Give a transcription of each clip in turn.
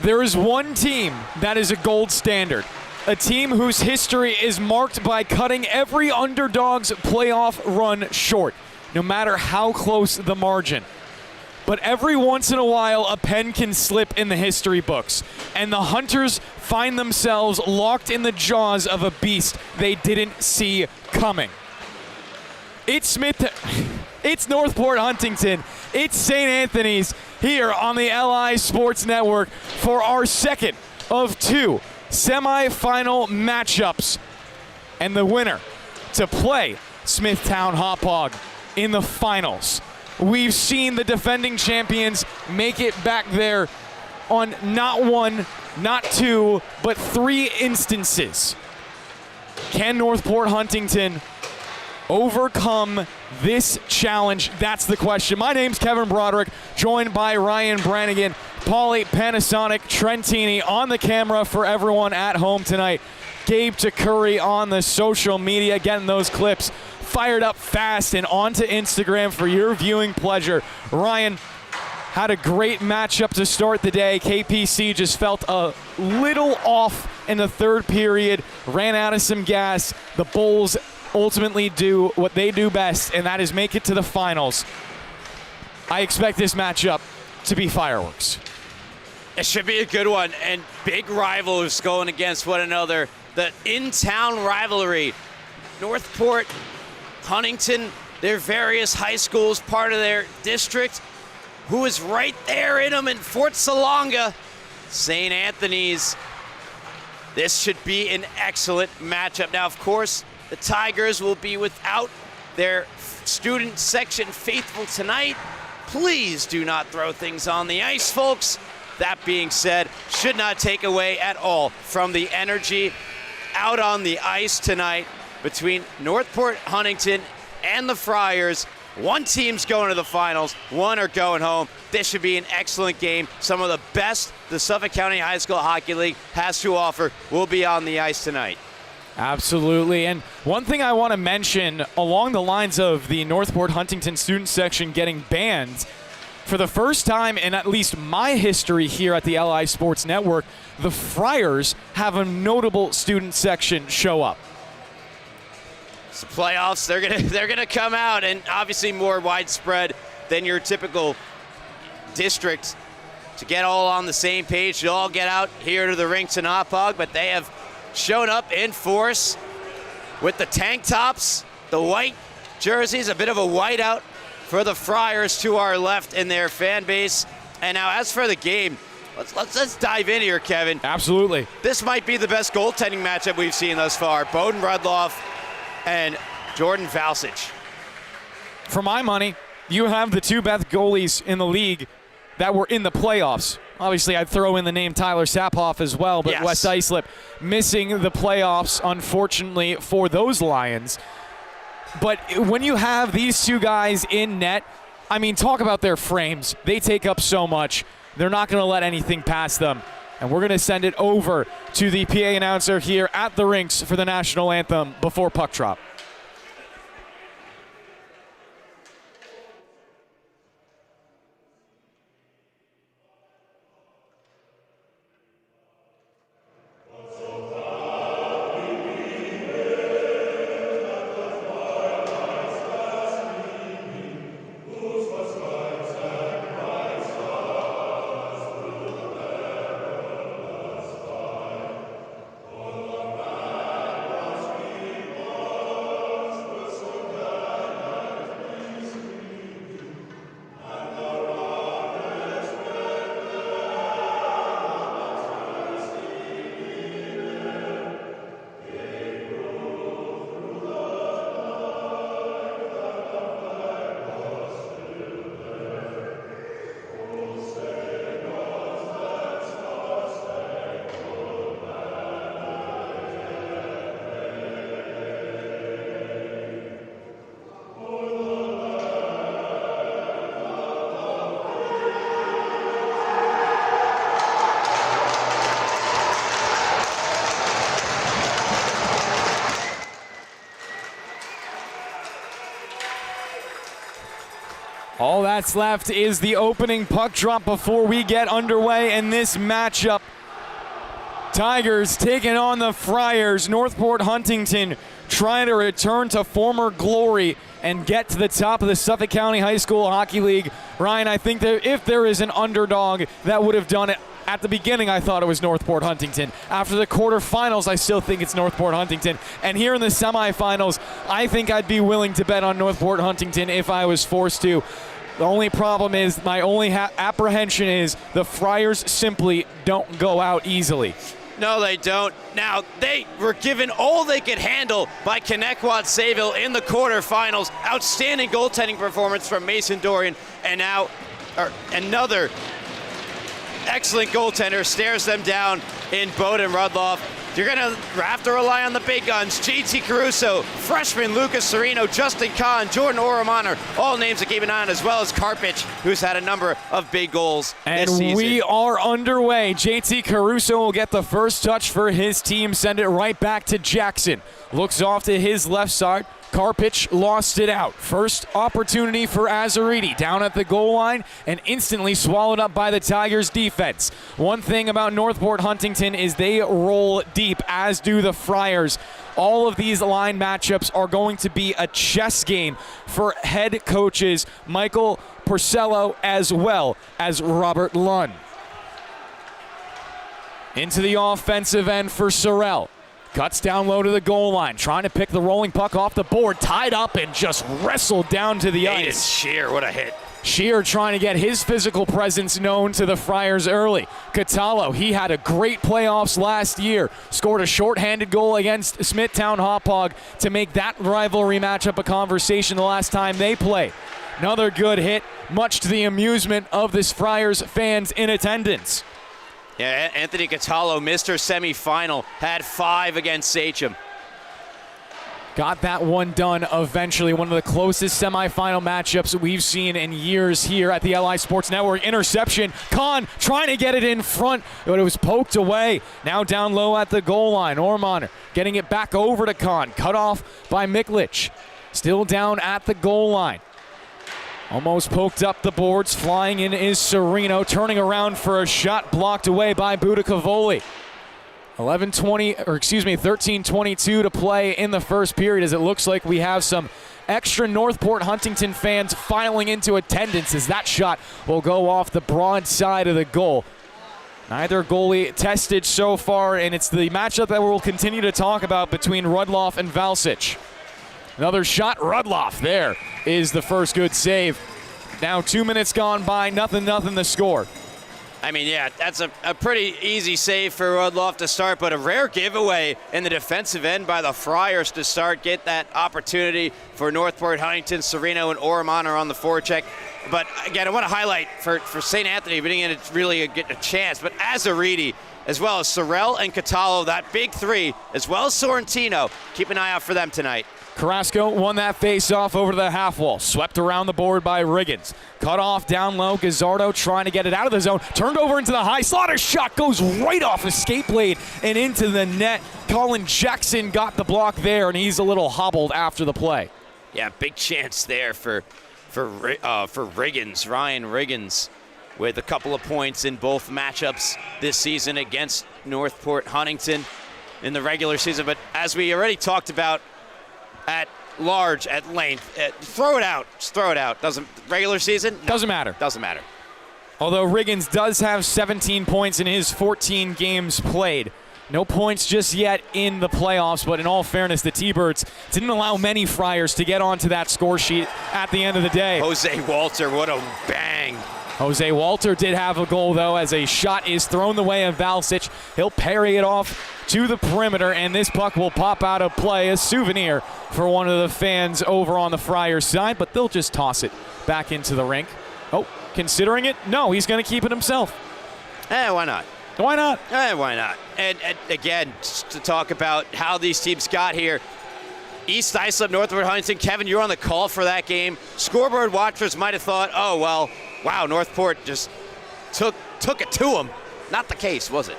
There is one team that is a gold standard, a team whose history is marked by cutting every underdog's playoff run short, no matter how close the margin. But every once in a while, a pen can slip in the history books, and the Hunters find themselves locked in the jaws of a beast they didn't see coming. It's Northport Huntington. It's St. Anthony's here on the LI Sports Network for our second of two semifinal matchups. And the winner to play Smithtown Hauppauge in the finals. We've seen the defending champions make it back there on not one, not two, but three instances. Can Northport Huntington overcome this challenge? That's the question. My name's Kevin Broderick, joined by Ryan Brannigan, Paulie Panasonic, Trentini on the camera for everyone at home tonight. Gabe Takuri on the social media, getting those clips fired up fast and onto Instagram for your viewing pleasure. Ryan, had a great matchup to start the day. KPC just felt a little off in the third period, ran out of some gas. The Bulls ultimately do what they do best, and that is make it to the finals. I expect this matchup to be fireworks. It should be a good one, and big rivals going against one another. The in-town rivalry. Northport, Huntington, their various high schools, part of their district, who is right there in them in Fort Salonga, St. Anthony's. This should be an excellent matchup. Now, of course, the Tigers will be without their student section faithful tonight. Please do not throw things on the ice, folks. That being said, should not take away at all from the energy out on the ice tonight between Northport Huntington and the Friars. One team's going to the finals, one are going home. This should be an excellent game. Some of the best the Suffolk County High School Hockey League has to offer will be on the ice tonight. Absolutely. And one thing I want to mention along the lines of the Northport Huntington student section getting banned, for the first time in at least my history here at the LI Sports Network, the Friars have a notable student section show up. It's the playoffs. They're gonna come out, and obviously more widespread than your typical district to get all on the same page. You'll all get out here to the rinks in Hauppauge, but they have shown up in force with the tank tops, the white jerseys, a bit of a whiteout for the Friars to our left in their fan base. And now as for the game, let's dive in here, Kevin. Absolutely. This might be the best goaltending matchup we've seen thus far. Bowden Rudloff and Jordan Valsich. For my money, you have the two best goalies in the league that were in the playoffs. Obviously, I'd throw in the name Tyler Saphoff as well, but yes. Wes Islip missing the playoffs, unfortunately, for those Lions. But when you have these two guys in net, I mean, talk about their frames. They take up so much. They're not going to let anything pass them. And we're going to send it over to the PA announcer here at the rinks for the national anthem before puck drop. minutes left is the opening puck drop before we get underway in this matchup. Tigers taking on the Friars. Northport Huntington trying to return to former glory and get to the top of the Suffolk County High School Hockey League. Ryan, I think that if there is an underdog that would have done it at the beginning, I thought it was Northport Huntington. After the quarterfinals, I still think it's Northport Huntington. And here in the semifinals, I think I'd be willing to bet on Northport Huntington if I was forced to. The only problem is, my only apprehension is the Friars simply don't go out easily. No, they don't. Now, they were given all they could handle by Connecticut Sayville in the quarterfinals. Outstanding goaltending performance from Mason Dorian. And now another excellent goaltender stares them down in Bowden Rudloff. You're going to have to rely on the big guns. JT Caruso, freshman Lucas Sereno, Justin Kahn, Jordan Oromon, all names to keep an eye on, as well as Karpich, who's had a number of big goals this season. And we are underway. JT Caruso will get the first touch for his team, send it right back to Jackson. Looks off to his left side. Karpich lost it out. First opportunity for Azariti down at the goal line and instantly swallowed up by the Tigers defense. One thing about Northport Huntington is they roll deep, as do the Friars. All of these line matchups are going to be a chess game for head coaches Michael Porcello as well as Robert Lunn. Into the offensive end for Sorrell. Cuts down low to the goal line, trying to pick the rolling puck off the board, tied up and just wrestled down to the ice. Aiden Shear, what a hit. Shear trying to get his physical presence known to the Friars early. Catallo, he had a great playoffs last year. Scored a shorthanded goal against Smithtown Hauppauge to make that rivalry matchup a conversation the last time they played. Another good hit, much to the amusement of this Friars fans in attendance. Yeah, Anthony Catallo, Mr. Semifinal, had 5 against Sachem. Got that one done eventually. One of the closest semifinal matchups we've seen in years here at the LI Sports Network. Interception. Kahn trying to get it in front, but it was poked away. Now down low at the goal line. Ormond getting it back over to Kahn. Cut off by Miklich. Still down at the goal line. Almost poked up the boards. Flying in is Sereno. Turning around for a shot blocked away by Budicavoli. 13:22 to play in the first period, as it looks like we have some extra Northport Huntington fans filing into attendance, as that shot will go off the broad side of the goal. Neither goalie tested so far, and it's the matchup that we'll continue to talk about between Rudloff and Valsic. Another shot, Rudloff. There is the first good save. Now 2 minutes gone by, nothing the score. I mean, yeah, that's a pretty easy save for Rudloff to start, but a rare giveaway in the defensive end by the Friars to start. Get that opportunity for Northport Huntington. Sereno and Oromon are on the forecheck. But again, I want to highlight for St. Anthony, we didn't really get a chance, but Azariti, as well as Sorrell and Catallo, that big three, as well as Sorrentino. Keep an eye out for them tonight. Carrasco won that face-off over to the half wall. Swept around the board by Riggins. Cut off down low. Gazzardo trying to get it out of the zone. Turned over into the high slot. A shot goes right off a skate blade and into the net. Colin Jackson got the block there, and he's a little hobbled after the play. Yeah, big chance there for Riggins, Ryan Riggins, with a couple of points in both matchups this season against Northport Huntington in the regular season. But as we already talked about at large, at length, throw it out. Just throw it out. Regular season? No. Doesn't matter. Doesn't matter. Although Riggins does have 17 points in his 14 games played. No points just yet in the playoffs, but in all fairness, the T-Birds didn't allow many Friars to get onto that score sheet at the end of the day. Jose Walter, what a bang. Jose Walter did have a goal, though, as a shot is thrown the way of Valsic. He'll parry it off to the perimeter, and this puck will pop out of play, a souvenir for one of the fans over on the Friars side, but they'll just toss it back into the rink. Oh, considering it? No, he's going to keep it himself. Why not? Why not? Why not? And again, just to talk about how these teams got here, East Islip, Northport Huntington. Kevin, you're on the call for that game. Scoreboard watchers might have thought, oh, well, wow, Northport just took it to them. Not the case, was it?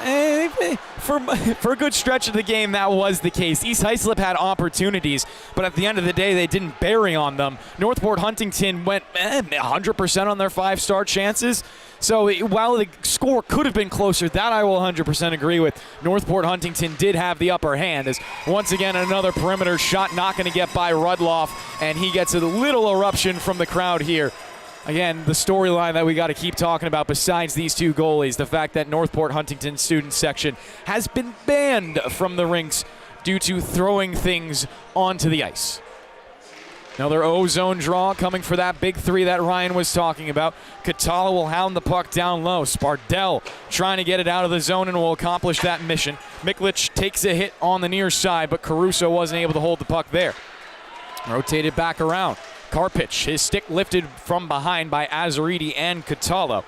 For a good stretch of the game, that was the case. East Islip had opportunities, but at the end of the day, they didn't bury on them. Northport Huntington went 100% on their 5-star chances. So while the score could have been closer, that I will 100% agree with. Northport Huntington did have the upper hand, as once again another perimeter shot not going to get by Rudloff, and he gets a little eruption from the crowd here. Again, the storyline that we got to keep talking about besides these two goalies, the fact that Northport Huntington student section has been banned from the rinks due to throwing things onto the ice. Another O-zone draw coming for that big three that Ryan was talking about. Catala will hound the puck down low. Spardell trying to get it out of the zone and will accomplish that mission. Miklich takes a hit on the near side, but Caruso wasn't able to hold the puck there. Rotated back around. Karpich, his stick lifted from behind by Azaridi and Catala.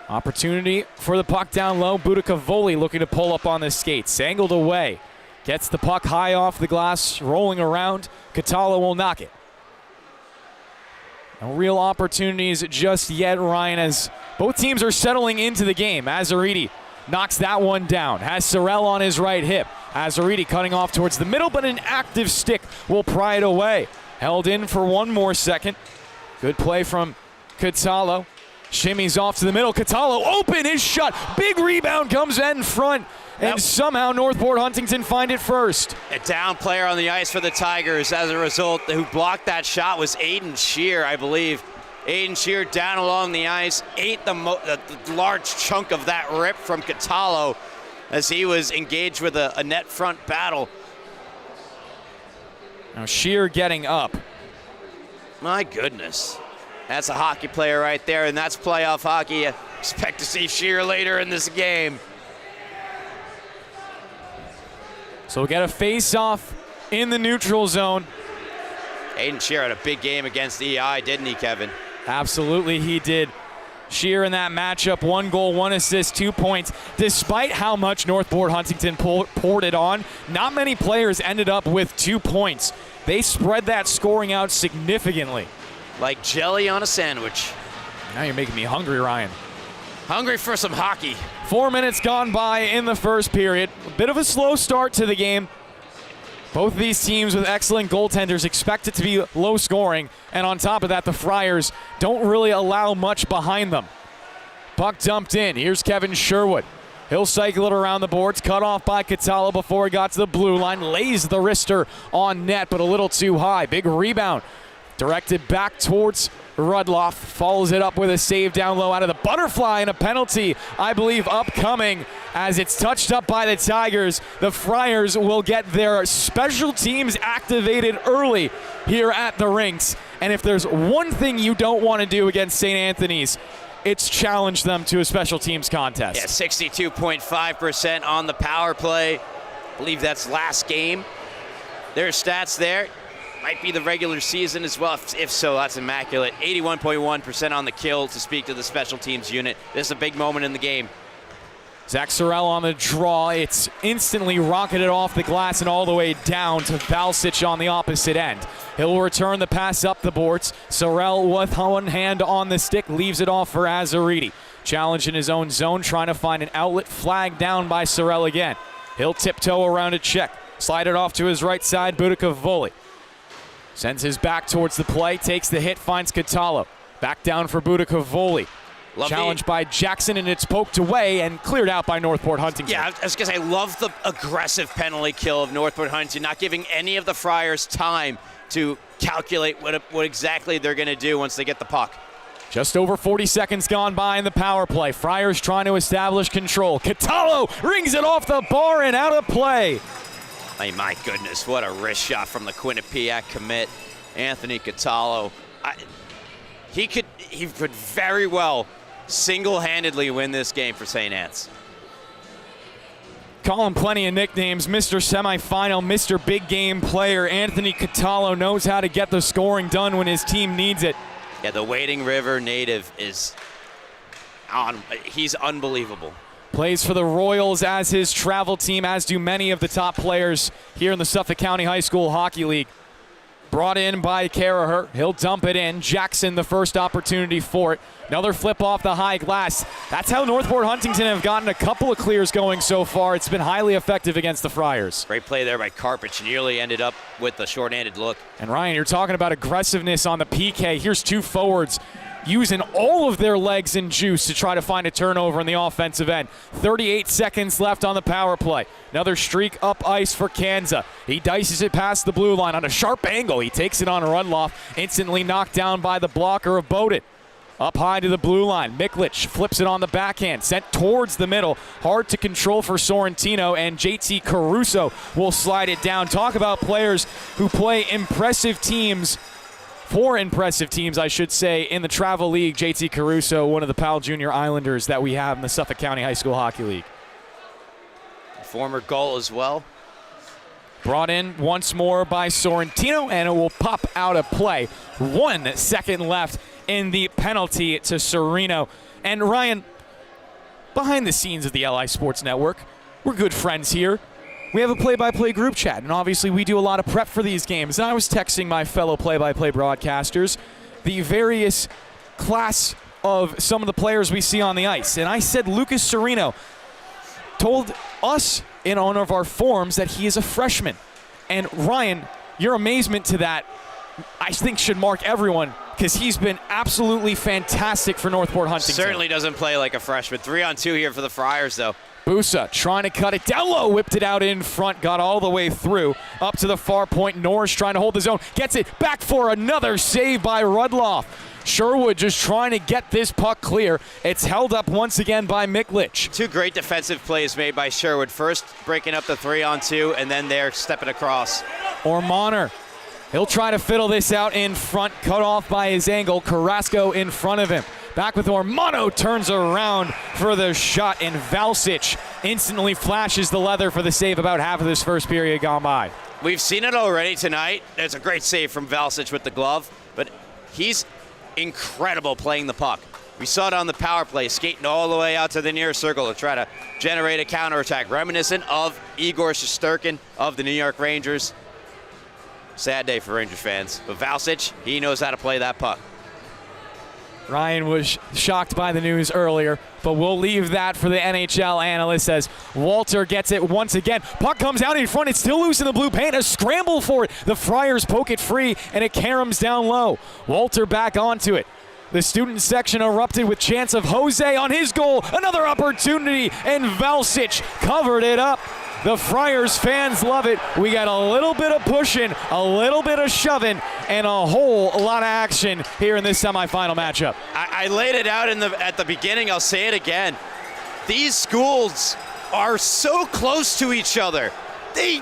Opportunity for the puck down low. Budicavoli looking to pull up on the skates. Angled away. Gets the puck high off the glass, rolling around. Catala will knock it. No real opportunities just yet, Ryan, as both teams are settling into the game. Azaridi knocks that one down. Has Sorrell on his right hip. Azaridi cutting off towards the middle, but an active stick will pry it away. Held in for one more second. Good play from Catala. Shimmies off to the middle. Catala open, his shot. Big rebound comes in front. And somehow Northport Huntington find it first. A down player on the ice for the Tigers as a result. Who blocked that shot was Aiden Shear, I believe. Aiden Shear down along the ice, ate the large chunk of that rip from Catala as he was engaged with a net front battle. Now Shear getting up. My goodness. That's a hockey player right there, and that's playoff hockey. I expect to see Shear later in this game. So we'll get a face-off in the neutral zone. Aiden Shear had a big game against EI, didn't he, Kevin? Absolutely, he did. Shear in that matchup, 1 goal, 1 assist, 2 points. Despite how much Northport Huntington poured it on, not many players ended up with 2 points. They spread that scoring out significantly. Like jelly on a sandwich. Now you're making me hungry, Ryan. Hungry for some hockey. 4 minutes gone by in the first period. A bit of a slow start to the game. Both of these teams with excellent goaltenders expect it to be low scoring. And on top of that, the Friars don't really allow much behind them. Puck dumped in. Here's Kevin Sherwood. He'll cycle it around the boards, cut off by Catala before he got to the blue line. Lays the wrister on net, but a little too high. Big rebound. Directed back towards Rudloff. Follows it up with a save down low out of the butterfly, and a penalty, I believe, upcoming as it's touched up by the Tigers. The Friars will get their special teams activated early here at the rinks. And if there's one thing you don't want to do against St. Anthony's, it's challenge them to a special teams contest. Yeah, 62.5% on the power play. I believe that's last game. There's stats there. Might be the regular season as well. If so, that's immaculate. 81.1% on the kill to speak to the special teams unit. This is a big moment in the game. Zach Sorrell on the draw. It's instantly rocketed off the glass and all the way down to Valsic on the opposite end. He'll return the pass up the boards. Sorrell with one hand on the stick, leaves it off for Azaridi. Challenge in his own zone, trying to find an outlet. Flag down by Sorrell again. He'll tiptoe around a check. Slide it off to his right side, Budicavoli. Sends his back towards the play, takes the hit, finds Catala. Back down for Budicavoli. Challenged by Jackson, and it's poked away and cleared out by Northport Huntington. Yeah, I was going to say, I love the aggressive penalty kill of Northport Huntington, not giving any of the Friars time to calculate what exactly they're going to do once they get the puck. Just over 40 seconds gone by in the power play. Friars trying to establish control. Catala rings it off the bar and out of play. Hey, my goodness, what a wrist shot from the Quinnipiac commit, Anthony Catala. He could very well single-handedly win this game for St. Anne's. Call him plenty of nicknames. Mr. Semifinal, Mr. Big Game Player. Anthony Catala knows how to get the scoring done when his team needs it. Yeah, the Wading River native is he's unbelievable. Plays for the Royals as his travel team, as do many of the top players here in the Suffolk County High School Hockey League. Brought in by Caraher. He'll dump it in. Jackson, the first opportunity for it. Another flip off the high glass. That's how Northport Huntington have gotten a couple of clears going so far. It's been highly effective against the Friars. Great play there by Karpich. Nearly ended up with the short-handed look. And Ryan, you're talking about aggressiveness on the PK. Here's two forwards using all of their legs and juice to try to find a turnover in the offensive end. 38 seconds left on the power play. Another streak up ice for Kanza. He dices it past the blue line on a sharp angle. He takes it on Rudloff, instantly knocked down by the blocker of Bowden. Up high to the blue line. Miklich flips it on the backhand, sent towards the middle. Hard to control for Sorrentino, and JT Caruso will slide it down. Talk about players who play impressive teams. Four impressive teams, I should say, in the Travel League. JT Caruso, one of the Powell Junior Islanders that we have in the Suffolk County High School Hockey League. Former goal as well. Brought in once more by Sorrentino, and it will pop out of play. 1 second left in the penalty to Sereno. And Ryan, behind the scenes of the LI Sports Network, we're good friends here. We have a play-by-play group chat, and obviously we do a lot of prep for these games. And I was texting my fellow play-by-play broadcasters the various class of some of the players we see on the ice. And I said Lucas Sereno told us in one of our forums that he is a freshman. And Ryan, your amazement to that, I think, should mark everyone, because he's been absolutely fantastic for Northport Huntington. Certainly doesn't play like a freshman. 3-on-2 here for the Friars, though. Busa trying to cut it down low, whipped it out in front, got all the way through, up to the far point. Norris trying to hold the zone, gets it back for another save by Rudloff. Sherwood just trying to get this puck clear. It's held up once again by Miklich. Two great defensive plays made by Sherwood. First breaking up the 3-on-2, and then they're stepping across. Ormaner, he'll try to fiddle this out in front, cut off by his angle. Carrasco in front of him. Back with Ormano, turns around for the shot, and Valsic instantly flashes the leather for the save about half of this first period gone by. We've seen it already tonight. There's a great save from Valsic with the glove, but he's incredible playing the puck. We saw it on the power play, skating all the way out to the near circle to try to generate a counterattack, reminiscent of Igor Shesterkin of the New York Rangers. Sad day for Rangers fans, but Valsic, he knows how to play that puck. Ryan was shocked by the news earlier, but we'll leave that for the NHL analysts as Walter gets it once again. Puck comes out in front. It's still loose in the blue paint. A scramble for it. The Friars poke it free, and it caroms down low. Walter back onto it. The student section erupted with chants of Jose on his goal. Another opportunity, and Valsic covered it up. The Friars fans love it. We got a little bit of pushing, a little bit of shoving, and a whole lot of action here in this semifinal matchup. I laid it out at the beginning. I'll say it again. These schools are so close to each other. They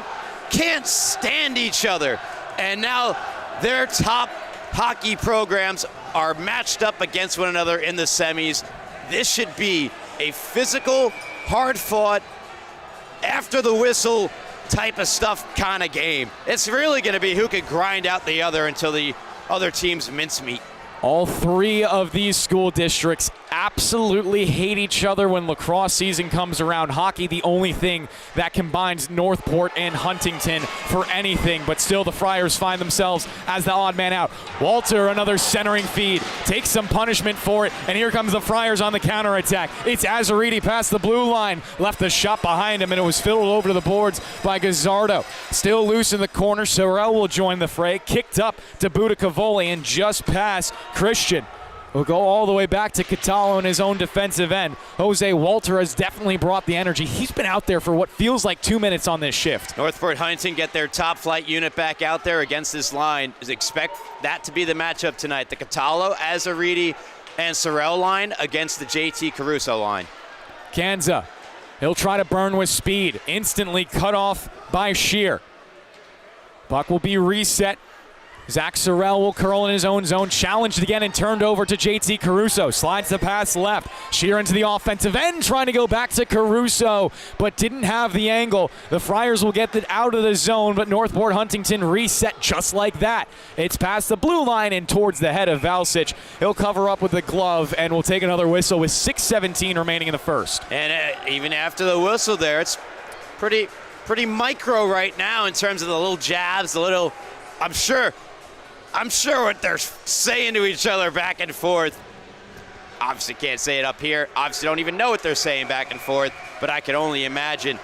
can't stand each other. And now their top hockey programs are matched up against one another in the semis. This should be a physical, hard-fought, after the whistle type of stuff kind of game. It's really going to be who can grind out the other until the other team's mincemeat. All three of these school districts absolutely hate each other when lacrosse season comes around. Hockey, the only thing that combines Northport and Huntington for anything, but still the Friars find themselves as the odd man out. Walter, another centering feed, takes some punishment for it, and here comes the Friars on the counterattack. It's Azariti past the blue line, left the shot behind him, and it was fiddled over to the boards by Gazzardo. Still loose in the corner, Sorrell will join the fray, kicked up to Budicavoli, and just past Christian. We'll go all the way back to Catallo in his own defensive end. Jose Walter has definitely brought the energy. He's been out there for what feels like 2 minutes on this shift. Northport Huntington get their top flight unit back out there against this line. Expect that to be the matchup tonight. The Catallo, Azariti, and Sorrell line against the JT Caruso line. Kanza, he'll try to burn with speed. Instantly cut off by Shear. Puck will be reset. Zach Sorrell will curl in his own zone, challenged again and turned over to JT Caruso. Slides the pass left. Shear into the offensive end, trying to go back to Caruso, but didn't have the angle. The Friars will get it out of the zone, but Northport Huntington reset just like that. It's past the blue line and towards the head of Valsic. He'll cover up with the glove and will take another whistle with 6:17 remaining in the first. And even after the whistle there, it's pretty micro right now in terms of the little jabs, the little, I'm sure I'm sure what they're saying to each other back and forth. Obviously can't say it up here. Obviously don't even know what they're saying back and forth, but I can only imagine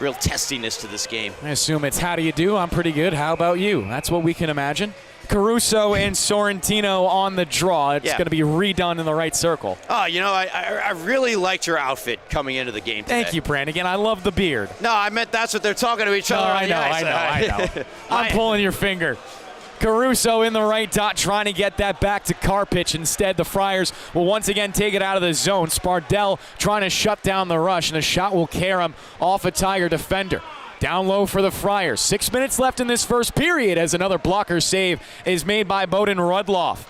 real testiness to this game. I assume it's how do you do? I'm pretty good. How about you? That's what we can imagine. Caruso and Sorrentino on the draw. It's going to be redone in the right circle. Oh, you know, I really liked your outfit coming into the game today. Thank you, Brandon. I love the beard. No, I meant that's what they're talking to each other on the ice. I know. I'm pulling your finger. Caruso in the right dot trying to get that back to Karpich. Instead, the Friars will once again take it out of the zone. Spardell trying to shut down the rush, and a shot will carry him off a Tiger defender. Down low for the Friars. 6 minutes left in this first period as another blocker save is made by Bowden Rudloff.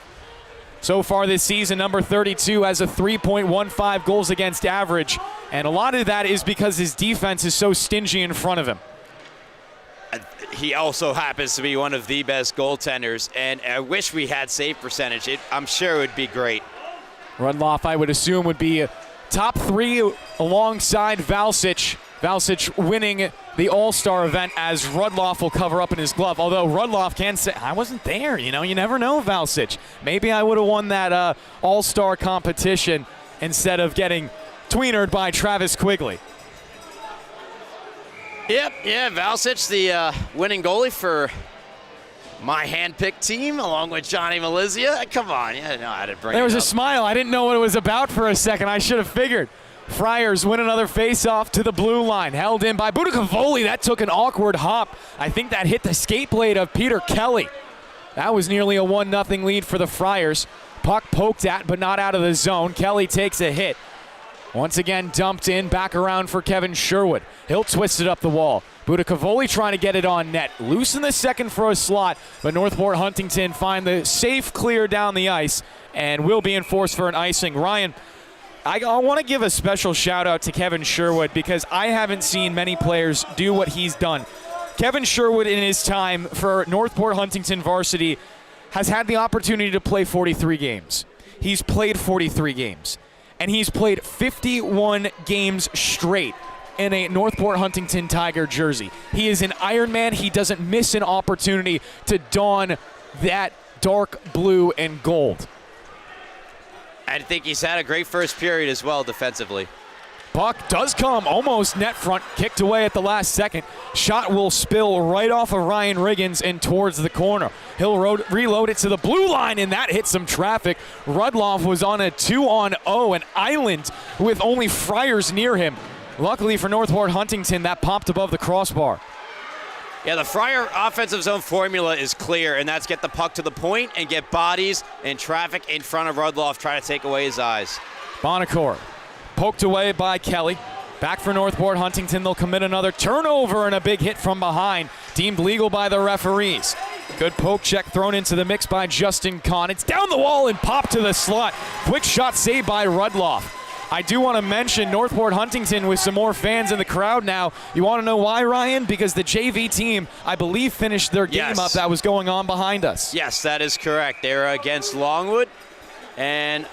So far this season, number 32 has a 3.15 goals against average, and a lot of that is because his defense is so stingy in front of him. He also happens to be one of the best goaltenders, and I wish we had save percentage. I'm sure it would be great. Rudloff, I would assume, would be top 3 alongside Valsic. Valsic winning the All-Star event as Rudloff will cover up in his glove. Although Rudloff can say, I wasn't there, you know, you never know, Valsic. Maybe I would have won that All-Star competition instead of getting tweenered by Travis Quigley. Yep, yeah, Valsic, the winning goalie for my hand-picked team, along with Johnny Malizia. Come on, you know how to bring it up. There was a smile. I didn't know what it was about for a second. I should have figured. Friars win another face-off to the blue line. Held in by Budicavoli. That took an awkward hop. I think that hit the skate blade of Peter Kelly. That was nearly a 1-0 lead for the Friars. Puck poked at, but not out of the zone. Kelly takes a hit. Once again dumped in, back around for Kevin Sherwood. He'll twist it up the wall. Budicavoli trying to get it on net. Loose in the second for a slot, but Northport Huntington find the safe clear down the ice and will be enforced for an icing. Ryan, I want to give a special shout out to Kevin Sherwood because I haven't seen many players do what he's done. Kevin Sherwood in his time for Northport Huntington Varsity has had the opportunity to play 43 games. He's played 43 games. And he's played 51 games straight in a Northport Huntington Tiger jersey. He is an Iron Man. He doesn't miss an opportunity to don that dark blue and gold. I think he's had a great first period as well defensively. Puck does come almost net front, kicked away at the last second. Shot will spill right off of Ryan Riggins and towards the corner. He'll reload it to the blue line, and that hit some traffic. Rudloff was on a 2-on-0, an island with only Friars near him. Luckily for Northport Huntington, that popped above the crossbar. Yeah, the Friar offensive zone formula is clear, and that's get the puck to the point and get bodies and traffic in front of Rudloff, trying to take away his eyes. Bonacore. Poked away by Kelly. Back for Northport Huntington. They'll commit another turnover and a big hit from behind. Deemed legal by the referees. Good poke check thrown into the mix by Justin Kahn. It's down the wall and popped to the slot. Quick shot saved by Rudloff. I do want to mention Northport Huntington with some more fans in the crowd now. You want to know why, Ryan? Because the JV team, I believe, finished their game up that was going on behind us. Yes, that is correct. They're against Longwood, and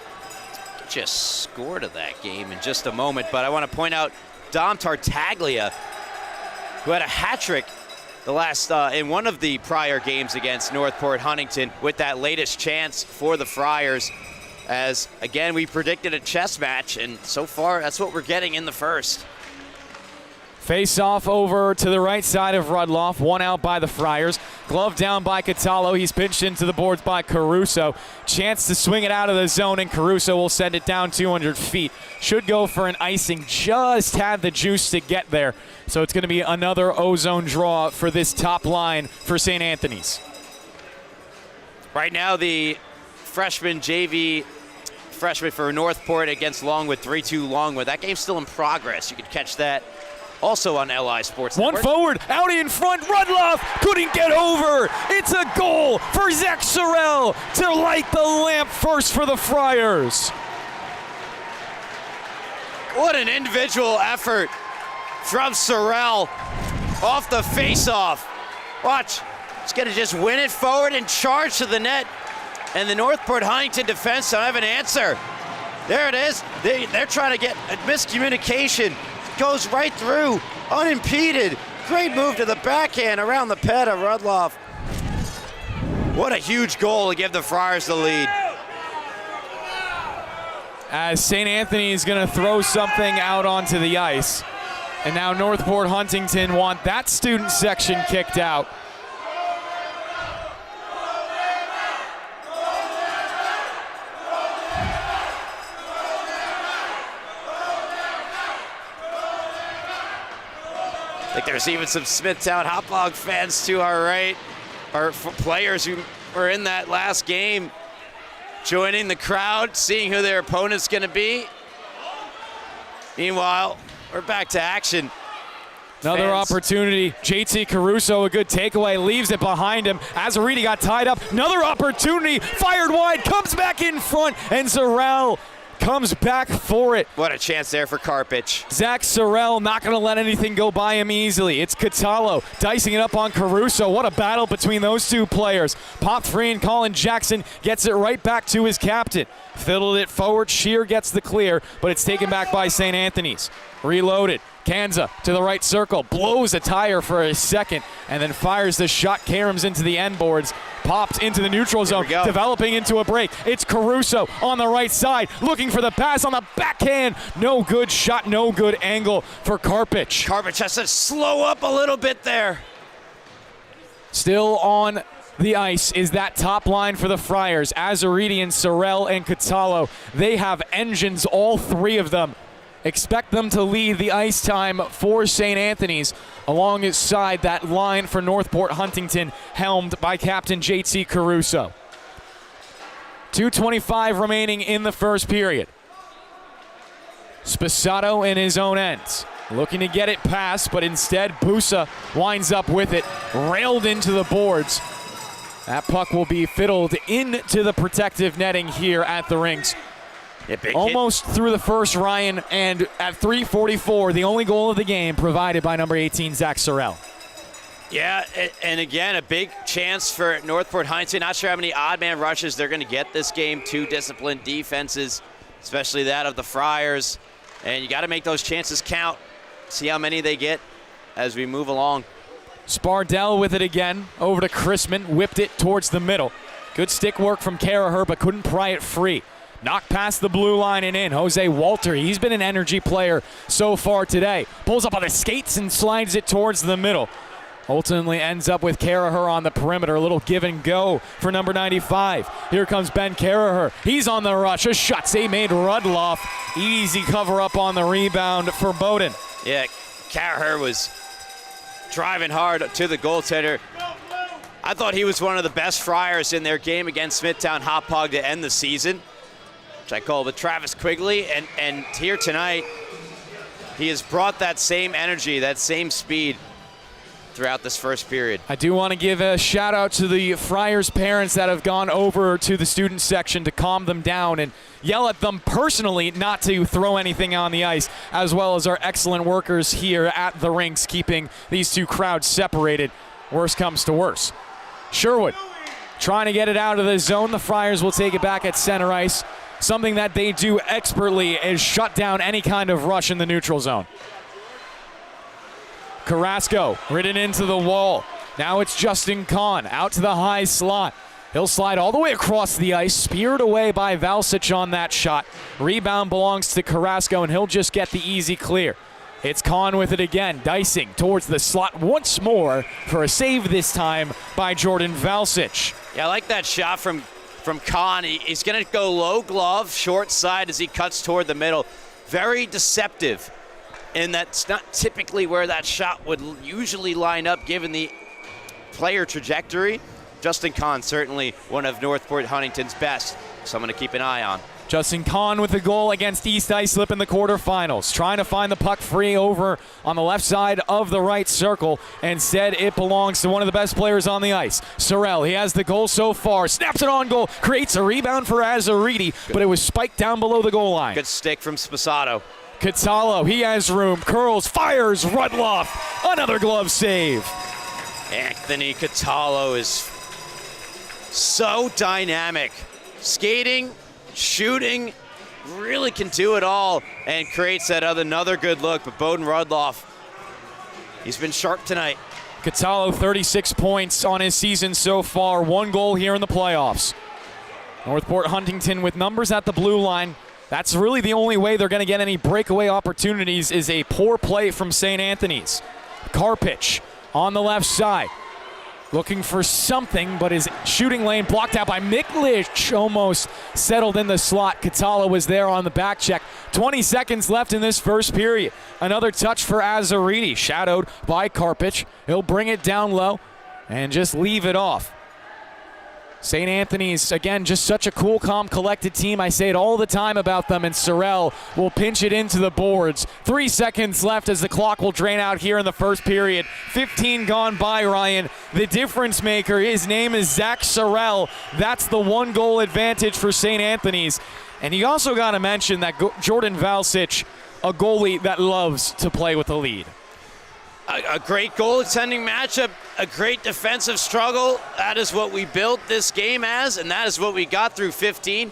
just scored of that game in just a moment. But I want to point out Dom Tartaglia, who had a hat trick the last in one of the prior games against Northport Huntington with that latest chance for the Friars. As again, we predicted a chess match, and so far that's what we're getting in the first. Face off over to the right side of Rudloff. One out by the Friars. Glove down by Catallo. He's pinched into the boards by Caruso. Chance to swing it out of the zone, and Caruso will send it down 200 feet. Should go for an icing. Just had the juice to get there. So it's going to be another O-zone draw for this top line for St. Anthony's. Right now, the freshman for Northport against Longwood, 3-2 Longwood. That game's still in progress. You can catch that also on LI Sports Network. One forward, out in front, Rudloff couldn't get over. It's a goal for SCHSHL to light the lamp first for the Friars. What an individual effort from Sorrell off the face-off. Watch, he's gonna just win it forward and charge to the net. And the Northport Huntington defense don't have an answer. There it is. They're trying to get a miscommunication. Goes right through, unimpeded. Great move to the backhand around the pad of Rudloff. What a huge goal to give the Friars the lead. As St. Anthony is going to throw something out onto the ice. And now Northport Huntington want that student section kicked out. I think there's even some Smithtown Hot Dog fans to our right, or players who were in that last game, joining the crowd, seeing who their opponent's going to be. Meanwhile, we're back to action. Another opportunity. JT Caruso, a good takeaway, leaves it behind him. Azariti got tied up. Another opportunity, fired wide, comes back in front, and Zarel comes back for it. What a chance there for Karpich. Zach Sorrell not going to let anything go by him easily. It's Catallo dicing it up on Caruso. What a battle between those two players. Popped free, and Colin Jackson gets it right back to his captain. Fiddled it forward. Shear gets the clear, but it's taken back by St. Anthony's. Reloaded. Kanza to the right circle, blows a tire for a second, and then fires the shot. Karams into the end boards, popped into the neutral zone, developing into a break. It's Caruso on the right side, looking for the pass on the backhand. No good shot, no good angle for Karpich. Karpich has to slow up a little bit there. Still on the ice is that top line for the Friars. Azariti and Sorrell and Catallo, they have engines, all three of them. Expect them to lead the ice time for St. Anthony's alongside that line for Northport Huntington, helmed by Captain JT Caruso. 2:25 remaining in the first period. Sposato in his own end, looking to get it past, but instead Busa winds up with it, railed into the boards. That puck will be fiddled into the protective netting here at the rinks. Yeah, almost through the first, Ryan, and at 3:44, the only goal of the game provided by number 18, Zach Sorrell. Yeah, and again, a big chance for Northport Huntington. Not sure how many odd man rushes they're going to get this game. Two disciplined defenses, especially that of the Friars. And you got to make those chances count. See how many they get as we move along. Spardell with it again, over to Chrisman, whipped it towards the middle. Good stick work from Caraher, but couldn't pry it free. Knocked past the blue line and in. Jose Walter, he's been an energy player so far today. Pulls up on the skates and slides it towards the middle. Ultimately ends up with Caraher on the perimeter. A little give and go for number 95. Here comes Ben Caraher. He's on the rush. A shot save made Rudloff. Easy cover up on the rebound for Bowden. Yeah, Caraher was driving hard to the goaltender. I thought he was one of the best Friars in their game against Smithtown Hauppauge to end the season, which I call with Travis Quigley, and here tonight, he has brought that same energy, that same speed throughout this first period. I do want to give a shout out to the Friars parents that have gone over to the student section to calm them down and yell at them personally not to throw anything on the ice, as well as our excellent workers here at the rinks keeping these two crowds separated. Worst comes to worst. Sherwood trying to get it out of the zone. The Friars will take it back at center ice. Something that they do expertly is shut down any kind of rush in the neutral zone. Carrasco ridden into the wall. Now it's Justin Kahn out to the high slot. He'll slide all the way across the ice, speared away by Valsic on that shot. Rebound belongs to Carrasco, and he'll just get the easy clear. It's Kahn with it again, dicing towards the slot once more for a save this time by Jordan Valsic. Yeah, I like that shot from Kahn. He's going to go low glove, short side as he cuts toward the middle. Very deceptive, and that's not typically where that shot would usually line up given the player trajectory. Justin Kahn, certainly one of Northport Huntington's best, someone to keep an eye on. Justin Kahn with the goal against East Islip in the quarterfinals. Trying to find the puck free over on the left side of the right circle. Instead, it belongs to one of the best players on the ice. Sorrell, he has the goal so far. Snaps it on goal. Creates a rebound for Azariti, but it was spiked down below the goal line. Good stick from Sposato. Catallo, he has room. Curls, fires, Rudloff. Another glove save. Anthony Catallo is so dynamic. Skating, shooting, really can do it all, and creates that another good look. But Bowden Rudloff, he's been sharp tonight. Catallo, 36 points on his season so far. 1 goal here in the playoffs. Northport Huntington with numbers at the blue line. That's really the only way they're going to get any breakaway opportunities is a poor play from St. Anthony's. Karpich on the left side. Looking for something, but his shooting lane blocked out by Miklich. Almost settled in the slot. Catallo was there on the back check. 20 seconds left in this first period. Another touch for Azzariti, shadowed by Karpich. He'll bring it down low and just leave it off. St. Anthony's, again, just such a cool, calm, collected team. I say it all the time about them, and Sorrell will pinch it into the boards. 3 seconds left as the clock will drain out here in the first period. 15 gone by, Ryan. The difference maker, his name is Zach Sorrell. That's the 1-goal advantage for St. Anthony's. And you also got to mention that Jordan Valsic, a goalie that loves to play with a lead. A great goaltending matchup, a great defensive struggle. That is what we built this game as, and that is what we got through 15.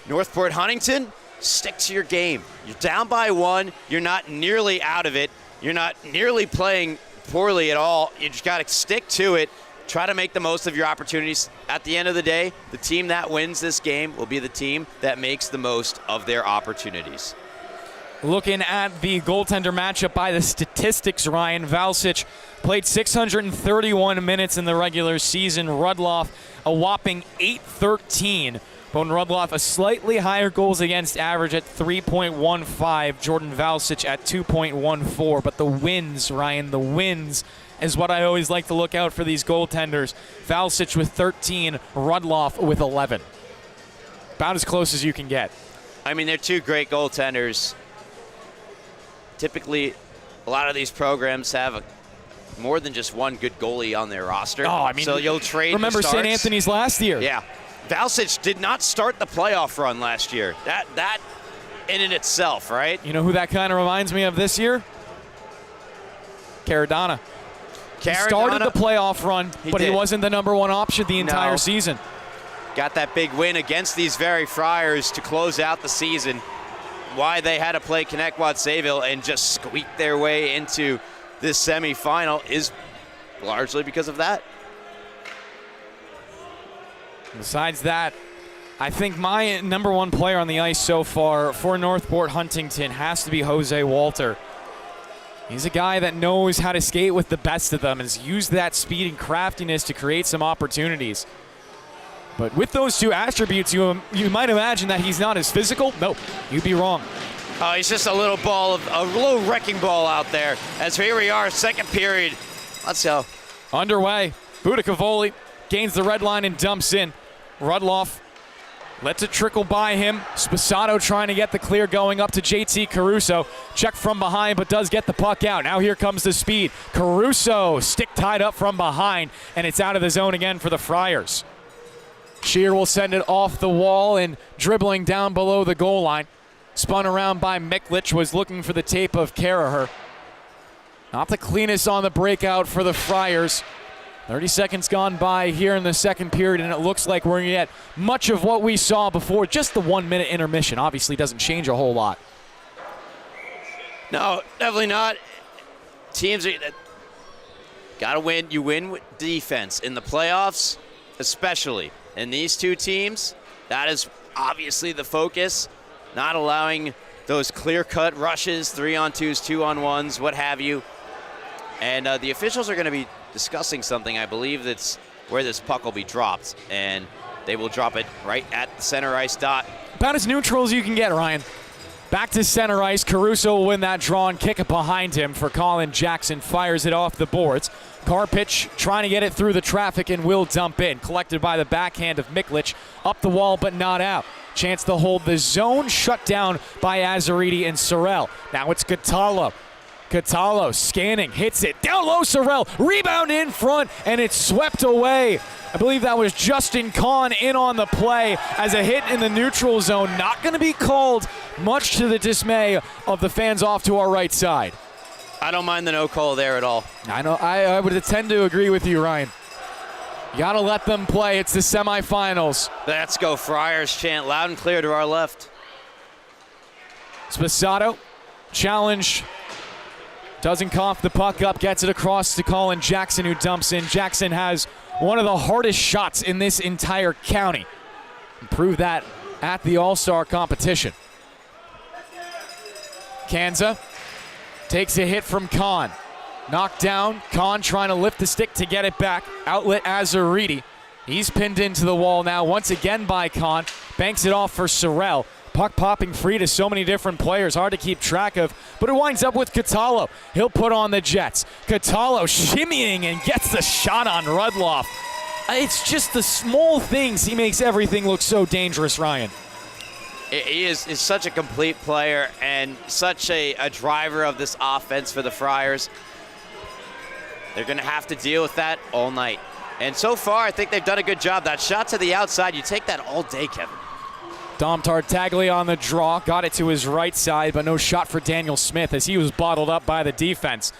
Northport Huntington, stick to your game. You're down by 1. You're not nearly out of it. You're not nearly playing poorly at all. You just got to stick to it. Try to make the most of your opportunities. At the end of the day, the team that wins this game will be the team that makes the most of their opportunities. Looking at the goaltender matchup by the statistics, Ryan, Valsic played 631 minutes in the regular season. Rudloff, a whopping 813. Bone Rudloff, a slightly higher goals against average at 3.15. Jordan Valsic at 2.14. But the wins, Ryan, the wins is what I always like to look out for these goaltenders. Valsic with 13, Rudloff with 11. About as close as you can get. I mean, they're two great goaltenders. Typically, a lot of these programs have more than just one good goalie on their roster. Oh, I mean, so you'll trade. Remember St. Anthony's last year? Yeah, Valsic did not start the playoff run last year. That in and itself, right? You know who that kind of reminds me of this year? Caradonna. He started the playoff run, but he wasn't the number 1 option the entire season. Got that big win against these very Friars to close out the season. Why they had to play Connecticut-Sayville and just squeak their way into this semifinal is largely because of that. Besides that, I think my number 1 player on the ice so far for Northport Huntington has to be Jose Walter. He's a guy that knows how to skate with the best of them and has used that speed and craftiness to create some opportunities. But with those 2 attributes, you might imagine that he's not as physical. Nope, you'd be wrong. Oh, he's just a little wrecking ball out there. As here we are, second period. Let's go. Underway. Budicavoli gains the red line and dumps in. Rudloff lets it trickle by him. Sposato trying to get the clear going up to JT Caruso. Check from behind, but does get the puck out. Now here comes the speed. Caruso stick tied up from behind, and it's out of the zone again for the Friars. Shear will send it off the wall and dribbling down below the goal line. Spun around by Miklich, was looking for the tape of Karaher. Not the cleanest on the breakout for the Friars. 30 seconds gone by here in the second period, and it looks like we're going to get much of what we saw before. Just the 1-minute intermission obviously doesn't change a whole lot. No, definitely not. Teams got to win. You win with defense. In the playoffs, especially. And these 2 teams, that is obviously the focus. Not allowing those clear-cut rushes, 3-on-2s, 2-on-1s, what have you. And the officials are going to be discussing something. I believe that's where this puck will be dropped. And they will drop it right at the center ice dot. About as neutral as you can get, Ryan. Back to center ice. Caruso will win that draw and kick it behind him for Colin Jackson. Fires it off the boards. Karpich trying to get it through the traffic and will dump in. Collected by the backhand of Miklich. Up the wall, but not out. Chance to hold the zone. Shut down by Azzariti and Sorrell. Now it's Catallo. Catallo scanning. Hits it. Down low, Sorrell. Rebound in front, and it's swept away. I believe that was Justin Kahn in on the play as a hit in the neutral zone. Not going to be called, much to the dismay of the fans off to our right side. I don't mind the no call there at all. I know. I would tend to agree with you, Ryan. You got to let them play. It's the semifinals. Let's go Friars chant loud and clear to our left. Sposato challenge Doesn't cough the puck up, gets it across to Colin Jackson, who dumps in. Jackson has one of the hardest shots in this entire county. Proved that at the All-Star competition. Kanza takes a hit from Kahn. Knocked down. Kahn trying to lift the stick to get it back. Outlet Azaridi. He's pinned into the wall now once again by Kahn. Banks it off for Sorrell. Puck popping free to so many different players. Hard to keep track of. But it winds up with Catallo. He'll put on the Jets. Catallo shimmying and gets the shot on Rudloff. It's just the small things. He makes everything look so dangerous, Ryan. He is such a complete player and such a driver of this offense for the Friars. They're going to have to deal with that all night. And so far, I think they've done a good job. That shot to the outside, you take that all day, Kevin. Dom Tartaglia on the draw. Got it to his right side, but no shot for Daniel Smith as he was bottled up by the defense.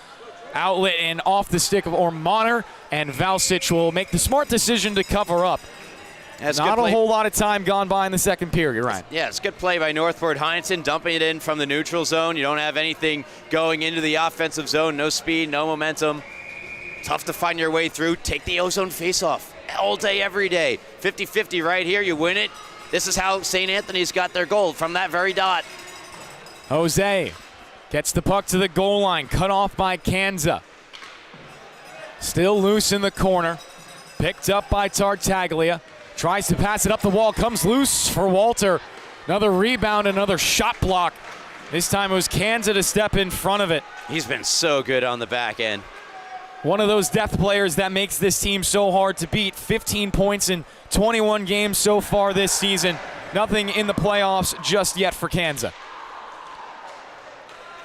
Outlet and off the stick of Ormaner, and Valsic will make the smart decision to cover up. That's not a whole lot of time gone by in the second period, Ryan. Yeah, it's good play by Northport. Huntington dumping it in from the neutral zone. You don't have anything going into the offensive zone. No speed, no momentum. Tough to find your way through. Take the ozone face-off all day, every day. 50-50 right here. You win it. This is how St. Anthony's got their goal, from that very dot. Jose gets the puck to the goal line. Cut off by Kanza. Still loose in the corner. Picked up by Tartaglia. Tries to pass it up the wall. Comes loose for Walter. Another rebound, another shot block. This time it was Kanza to step in front of it. He's been so good on the back end. One of those depth players that makes this team so hard to beat. 15 points in 21 games so far this season. Nothing in the playoffs just yet for Kanza.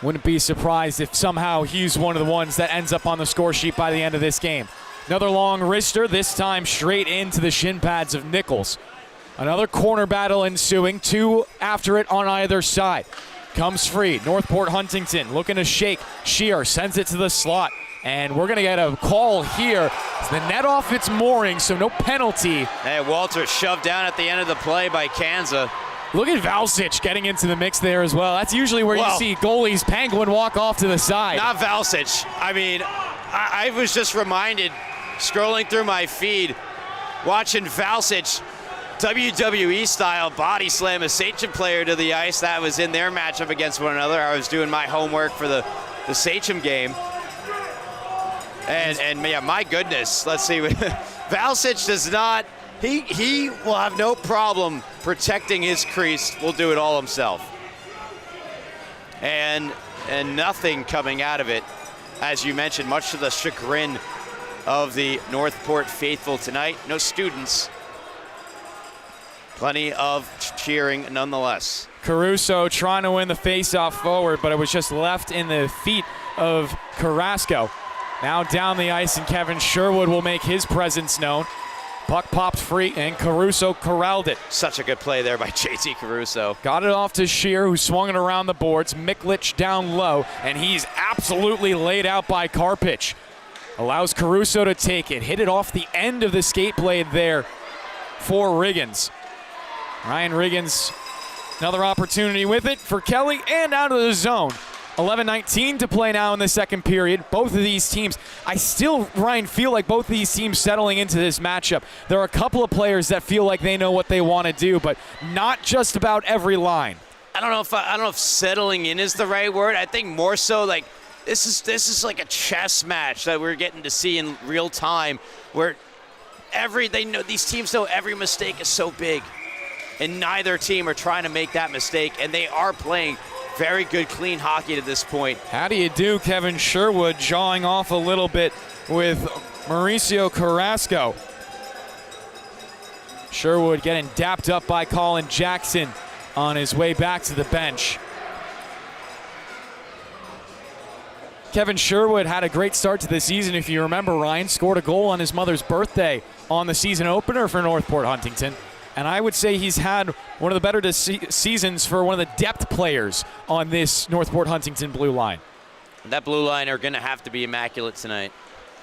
Wouldn't be surprised if somehow he's one of the ones that ends up on the score sheet by the end of this game. Another long wrister, this time straight into the shin pads of Nichols. Another corner battle ensuing, two after it on either side. Comes free, Northport Huntington looking to shake. Shear sends it to the slot. And we're going to get a call here. It's the net off its mooring, so no penalty. Hey, Walter shoved down at the end of the play by Kanza. Look at Valsic getting into the mix there as well. That's usually where you see goalies penguin walk off to the side. Not Valsic. I mean, I was just reminded, scrolling through my feed, watching Valsic WWE style body slam a Sachem player to the ice. That was in their matchup against one another. I was doing my homework for the Sachem game. And yeah, my goodness, let's see. Valsic does not, he will have no problem protecting his crease. Will do it all himself. And nothing coming out of it, as you mentioned, much to the chagrin of the Northport faithful tonight. No students. Plenty of cheering nonetheless. Caruso trying to win the faceoff forward, but it was just left in the feet of Carrasco. Now down the ice, and Kevin Sherwood will make his presence known. Puck popped free, and Caruso corralled it. Such a good play there by JT Caruso. Got it off to Shear, who swung it around the boards. Miklich down low, and he's absolutely laid out by Karpich. Allows Caruso to take it. Hit it off the end of the skate blade there for Riggins. Ryan Riggins, another opportunity with it for Kelly, and out of the zone. 11:19 to play now in the second period. Both of these teams, I still, Ryan, feel like both of these teams settling into this matchup. There are a couple of players that feel like they know what they want to do, but not just about every line. I don't know if settling in is the right word. I think more so like this is like a chess match that we're getting to see in real time, where they know these teams know every mistake is so big, and neither team are trying to make that mistake, and they are playing very good, clean hockey to this point. How do you do, Kevin Sherwood jawing off a little bit with Mauricio Carrasco? Sherwood getting dapped up by Colin Jackson on his way back to the bench. Kevin Sherwood had a great start to the season, if you remember, Ryan. Scored a goal on his mother's birthday on the season opener for Northport Huntington. And I would say he's had one of the better seasons for one of the depth players on this Northport Huntington blue line. That blue line are going to have to be immaculate tonight.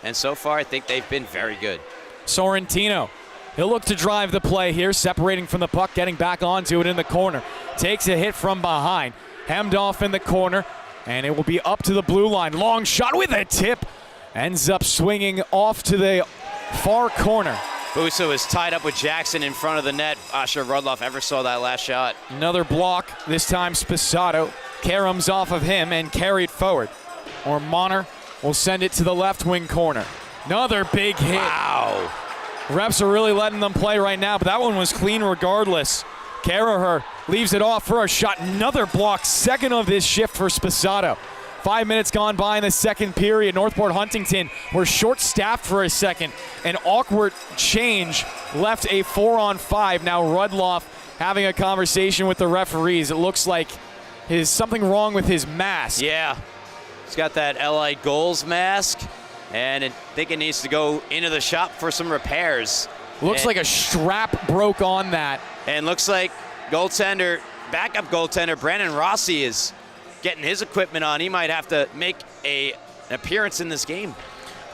And so far, I think they've been very good. Sorrentino, he'll look to drive the play here, separating from the puck, getting back onto it in the corner. Takes a hit from behind. Hemmed off in the corner. And it will be up to the blue line. Long shot with a tip. Ends up swinging off to the far corner. Busso is tied up with Jackson in front of the net. Not sure Rudloff ever saw that last shot. Another block, this time Sposato. Karams off of him and carried forward. Ormaner will send it to the left wing corner. Another big hit. Wow. Refs are really letting them play right now, but that one was clean regardless. Karaher leaves it off for a shot. Another block, second of this shift for Sposato. 5 minutes gone by in the second period. Northport Huntington were short-staffed for a second. An awkward change left a 4-on-5. Now Rudloff having a conversation with the referees. It looks like there's something wrong with his mask. Yeah, he's got that LA Goals mask, and I think it needs to go into the shop for some repairs. Looks like a strap broke on that. And looks like backup goaltender Brandon Rossi is getting his equipment on. He might have to make an appearance in this game.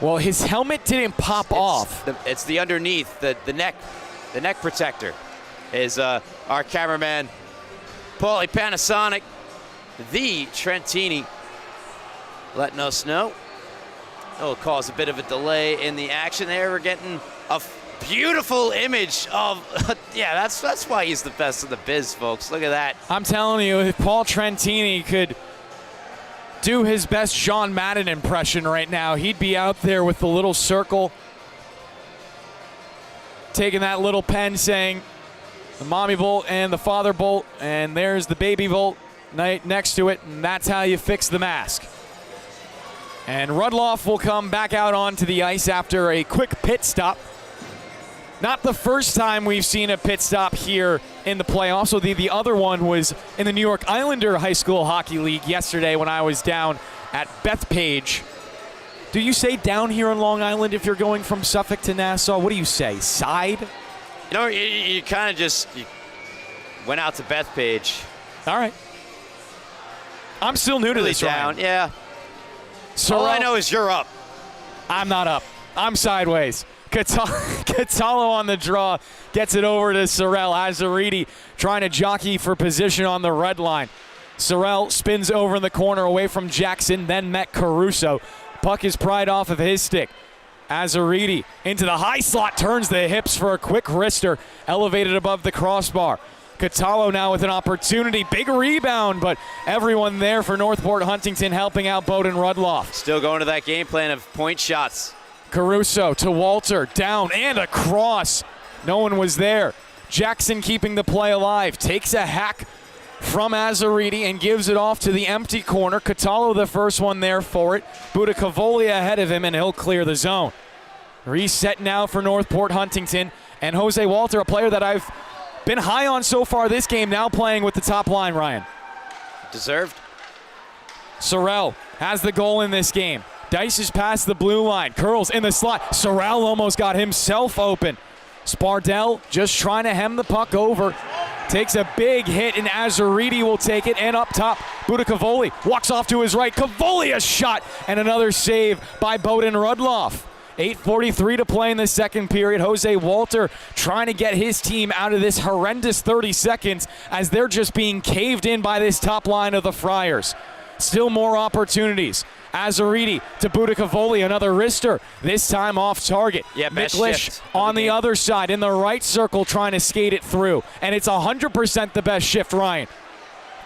Well, his helmet didn't pop off. It's the underneath, the neck protector. Is our cameraman, Paulie Panasonic, the Trentini, letting us know. It'll cause a bit of a delay in the action there. We're getting a beautiful image of, yeah, that's why he's the best in the biz, folks. Look at that. I'm telling you, if Paul Trentini could do his best John Madden impression right now, he'd be out there with the little circle, taking that little pen saying the mommy bolt and the father bolt, and there's the baby bolt next to it, and that's how you fix the mask. And Rudloff will come back out onto the ice after a quick pit stop. Not the first time we've seen a pit stop here in the playoffs. So the other one was in the New York Islander High School Hockey League yesterday when I was down at Bethpage. Do you say down here on Long Island if you're going from Suffolk to Nassau? What do you say, side? You know, you kind of just went out to Bethpage. All right. I'm still new to this, down, Ryan. yeah. So all I know is you're up. I'm not up. I'm sideways. Catallo on the draw gets it over to Sorrell. Azzariti trying to jockey for position on the red line. Sorrell spins over in the corner away from Jackson, then met Caruso. Puck is pried off of his stick. Azzariti into the high slot, turns the hips for a quick wrister, elevated above the crossbar. Catallo now with an opportunity. Big rebound, but everyone there for Northport Huntington helping out Bowden Rudloff. Still going to that game plan of point shots. Caruso to Walter, down and across. No one was there. Jackson keeping the play alive. Takes a hack from Azzariti and gives it off to the empty corner. Catallo the first one there for it. Budicavoli ahead of him, and he'll clear the zone. Reset now for Northport Huntington. And Jose Walter, a player that I've been high on so far this game, now playing with the top line, Ryan. Deserved. Sorrell has the goal in this game. Dices past the blue line, curls in the slot. Sorrell almost got himself open. Spardell just trying to hem the puck over. Takes a big hit, and Azzariti will take it. And up top, Budicavoli walks off to his right. Cavoli a shot, and another save by Bowden Rudloff. 8:43 to play in the second period. Jose Walter trying to get his team out of this horrendous 30 seconds as they're just being caved in by this top line of the Friars. Still more opportunities. Azzariti to Budicavoli, another wrister, this time off target. Yeah, best Miklish shift on the other side in the right circle trying to skate it through. And it's 100% the best shift, Ryan.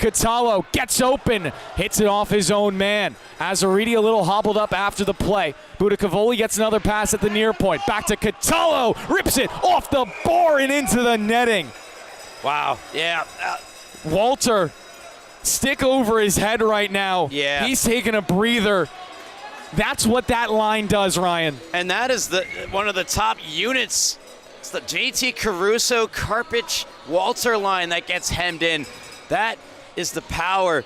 Catallo gets open, hits it off his own man. Azzariti a little hobbled up after the play. Budicavoli gets another pass at the near point. Back to Catallo, rips it off the bar and into the netting. Wow, yeah. Walter, stick over his head right now. Yeah. He's taking a breather. That's what that line does, Ryan. And that is one of the top units. It's the JT Caruso, Karpich, Walter line that gets hemmed in. That is the power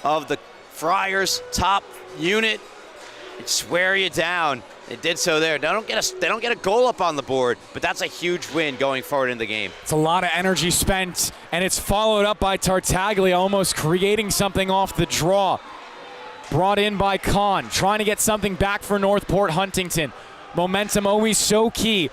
of the Friars' top unit. It's wear you down. They did so there. They don't get a goal up on the board, but that's a huge win going forward in the game. It's a lot of energy spent, and it's followed up by Tartaglia almost creating something off the draw. Brought in by Kahn, trying to get something back for Northport Huntington. Momentum always so key.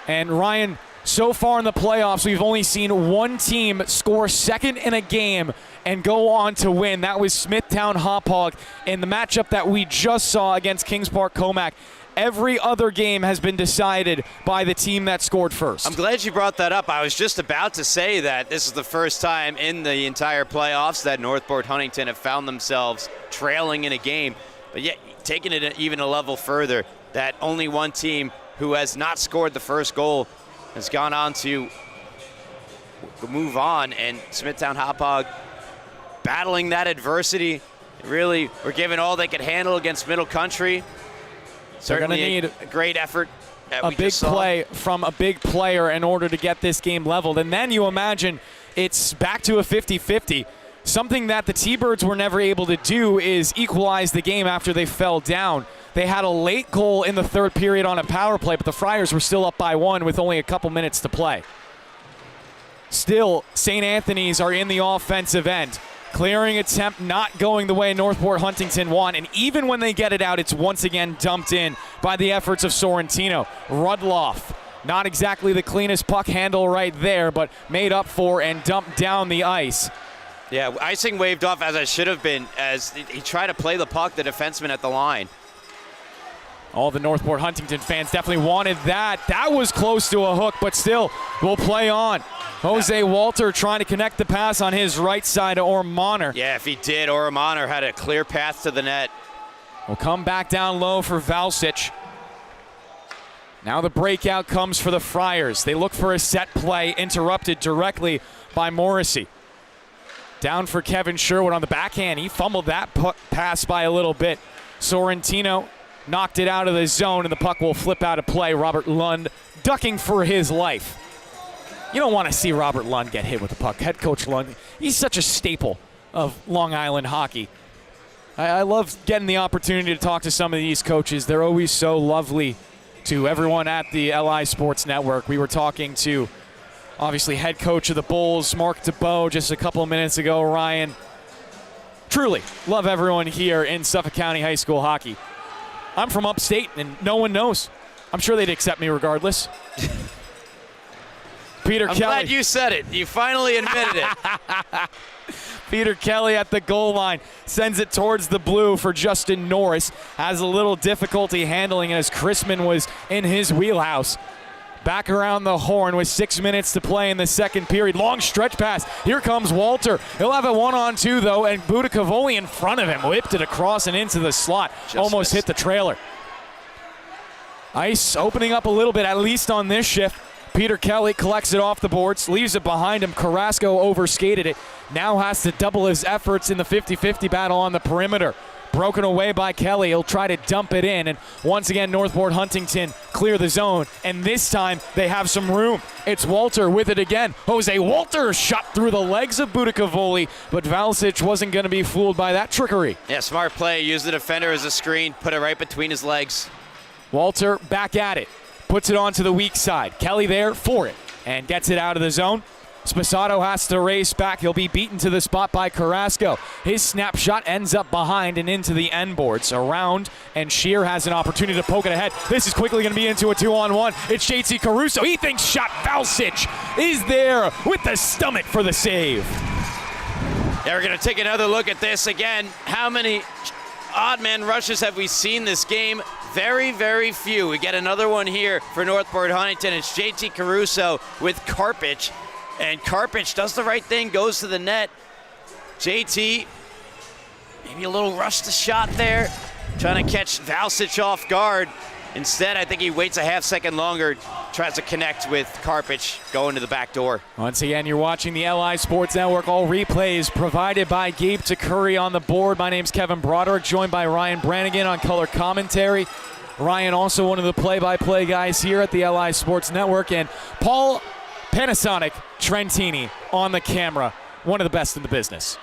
And Ryan, So far in the playoffs, we've only seen one team score second in a game and go on to win. That was Smithtown Hauppauge in the matchup that we just saw against Kings Park Comac. Every other game has been decided by the team that scored first. I'm glad you brought that up. I was just about to say that this is the first time in the entire playoffs that Northport Huntington have found themselves trailing in a game. But yet, taking it even a level further, that only one team who has not scored the first goal has gone on to move on, and Smithtown Hauppauge battling that adversity. Really were given all they could handle against Middle Country. Certainly need a great effort. A big play from a big player in order to get this game leveled. And then you imagine it's back to a 50-50. Something that the T-Birds were never able to do is equalize the game after they fell down. They had a late goal in the third period on a power play, but the Friars were still up by 1 with only a couple minutes to play. Still, St. Anthony's are in the offensive end. Clearing attempt not going the way Northport Huntington want, and even when they get it out, it's once again dumped in by the efforts of Sorrentino. Rudloff, not exactly the cleanest puck handle right there, but made up for and dumped down the ice. Yeah, icing waved off as it should have been, as he tried to play the puck, the defenseman at the line. All the Northport Huntington fans definitely wanted that. That was close to a hook, but still, we'll play on. Jose Walter trying to connect the pass on his right side to Ormaner. Yeah, if he did, Ormaner had a clear path to the net. We'll come back down low for Valsic. Now the breakout comes for the Friars. They look for a set play interrupted directly by Morrissey. Down for Kevin Sherwood on the backhand. He fumbled that pass by a little bit. Sorrentino knocked it out of the zone, and the puck will flip out of play. Robert Lund ducking for his life. You don't want to see Robert Lund get hit with the puck. Head coach Lund, he's such a staple of Long Island hockey. I love getting the opportunity to talk to some of these coaches. They're always so lovely to everyone at the LI Sports Network. We were talking to, obviously, head coach of the Bulls, Mark DeBow, just a couple of minutes ago, Ryan. Truly, love everyone here in Suffolk County High School hockey. I'm from upstate, and no one knows. I'm sure they'd accept me regardless. Peter I'm Kelly. glad you said it. You finally admitted it. Peter Kelly at the goal line sends it towards the blue for Justin Norris. Has a little difficulty handling it as Chrisman was in his wheelhouse. Back around the horn with 6 minutes to play in the second period. Long stretch pass. Here comes Walter. He'll have a 1-on-2 though, and Budakavoli in front of him whipped it across and into the slot. Almost hit the trailer. Ice opening up a little bit, at least on this shift. Peter Kelly collects it off the boards, leaves it behind him. Carrasco overskated it. Now has to double his efforts in the 50-50 battle on the perimeter. Broken away by Kelly. He'll try to dump it in. And once again, Northport Huntington clear the zone. And this time, they have some room. It's Walter with it again. Jose Walter shot through the legs of Budakavoli, but Valsic wasn't going to be fooled by that trickery. Yeah, smart play. Use the defender as a screen. Put it right between his legs. Walter back at it. Puts it onto the weak side. Kelly there for it and gets it out of the zone. Sposato has to race back. He'll be beaten to the spot by Carrasco. His snapshot ends up behind and into the end boards. Around, and Shear has an opportunity to poke it ahead. This is quickly going to be into a 2-on-1. It's JT Caruso. He thinks shot. Valsic is there with the stomach for the save. Yeah, we're going to take another look at this again. How many odd man rushes have we seen this game? Very, very few. We get another one here for Northport Huntington. It's JT Caruso with Karpich. And Karpich does the right thing, goes to the net. JT, maybe a little rush to shot there. Trying to catch Valsic off guard. Instead, I think he waits a half second longer, tries to connect with Karpich going to the back door. Once again, you're watching the LI Sports Network. All replays provided by Gabe Takuri on the board. My name's Kevin Broderick, joined by Ryan Brannigan on color commentary. Ryan, also one of the play-by-play guys here at the LI Sports Network. And Paul Panasonic Trentini on the camera, one of the best in the business.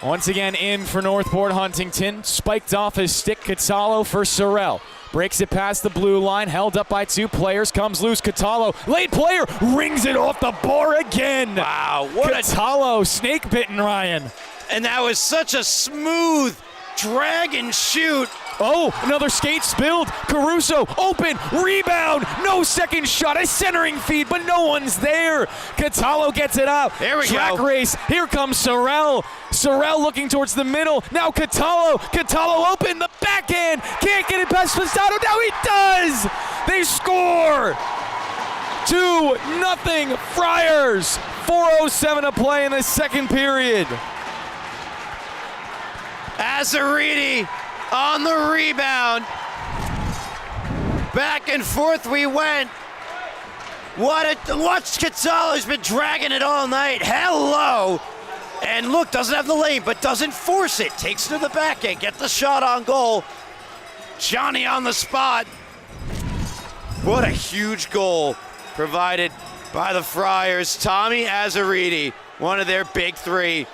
Once again in for Northport Huntington. Spiked off his stick, Catalo for Sorrell. Breaks it past the blue line, held up by two players, comes loose, Catalo, late player, rings it off the bar again. Wow, what Catalo, snake bitten, Ryan. And that was such a smooth drag and shoot Oh, another skate spilled. Caruso, open, rebound, no second shot, a centering feed, but no one's there. Catallo gets it up. There we Track go. race. Here comes Sorrell. Sorrell looking towards the middle. Now Catallo. Catallo open, the backhand. Can't get it past Fasano. Now he does. They score. 2-0 Friars. 4:07 to play in the second period. Azzariti on the rebound. Back and forth we went. Watch Catallo's been dragging it all night. Hello. And look, doesn't have the lane, but doesn't force it. Takes to the back end, get the shot on goal. Johnny on the spot. What a huge goal provided by the Friars. Tommy Azzariti, one of their big three.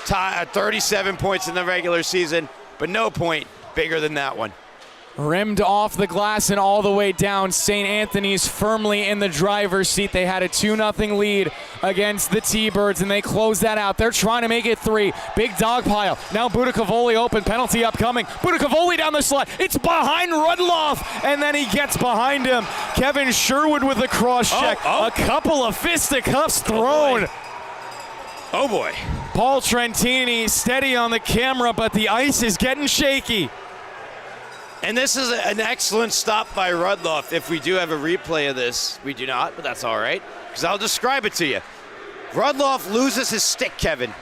37 points in the regular season, but no point bigger than that one. Rimmed off the glass and all the way down. St. Anthony's firmly in the driver's seat. They had a 2-0 lead against the T-Birds, and they closed that out. They're trying to make it 3. Big dog pile. Now Budicavoli open. Penalty upcoming. Budicavoli down the slot. It's behind Rudloff, and then he gets behind him. Kevin Sherwood with a cross check. A couple of fisticuffs thrown. Oh boy. Paul Trentini steady on the camera, but the ice is getting shaky. And this is an excellent stop by Rudloff. If we do have a replay of this, we do not, but that's all right, because I'll describe it to you. Rudloff loses his stick, Kevin.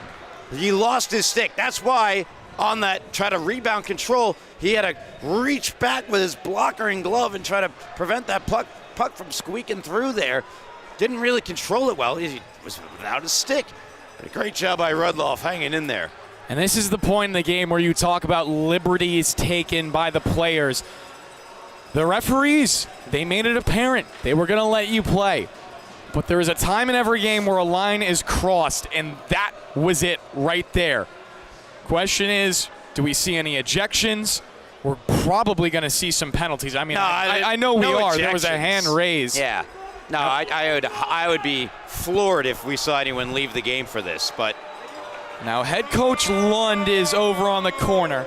He lost his stick. That's why on that try to rebound control, he had to reach back with his blocker and glove and try to prevent that puck from squeaking through there. Didn't really control it well. He was without his stick. But a great job by Rudloff hanging in there. And this is the point in the game where you talk about liberties taken by the players. The referees, they made it apparent they were going to let you play. But there is a time in every game where a line is crossed, and that was it right there. Question is, do we see any ejections? We're probably going to see some penalties. I mean, No, I know we no are. There was a hand ejections. raised. Yeah. No, I would be floored if we saw anyone leave the game for this, but Now head coach Lund is over on the corner.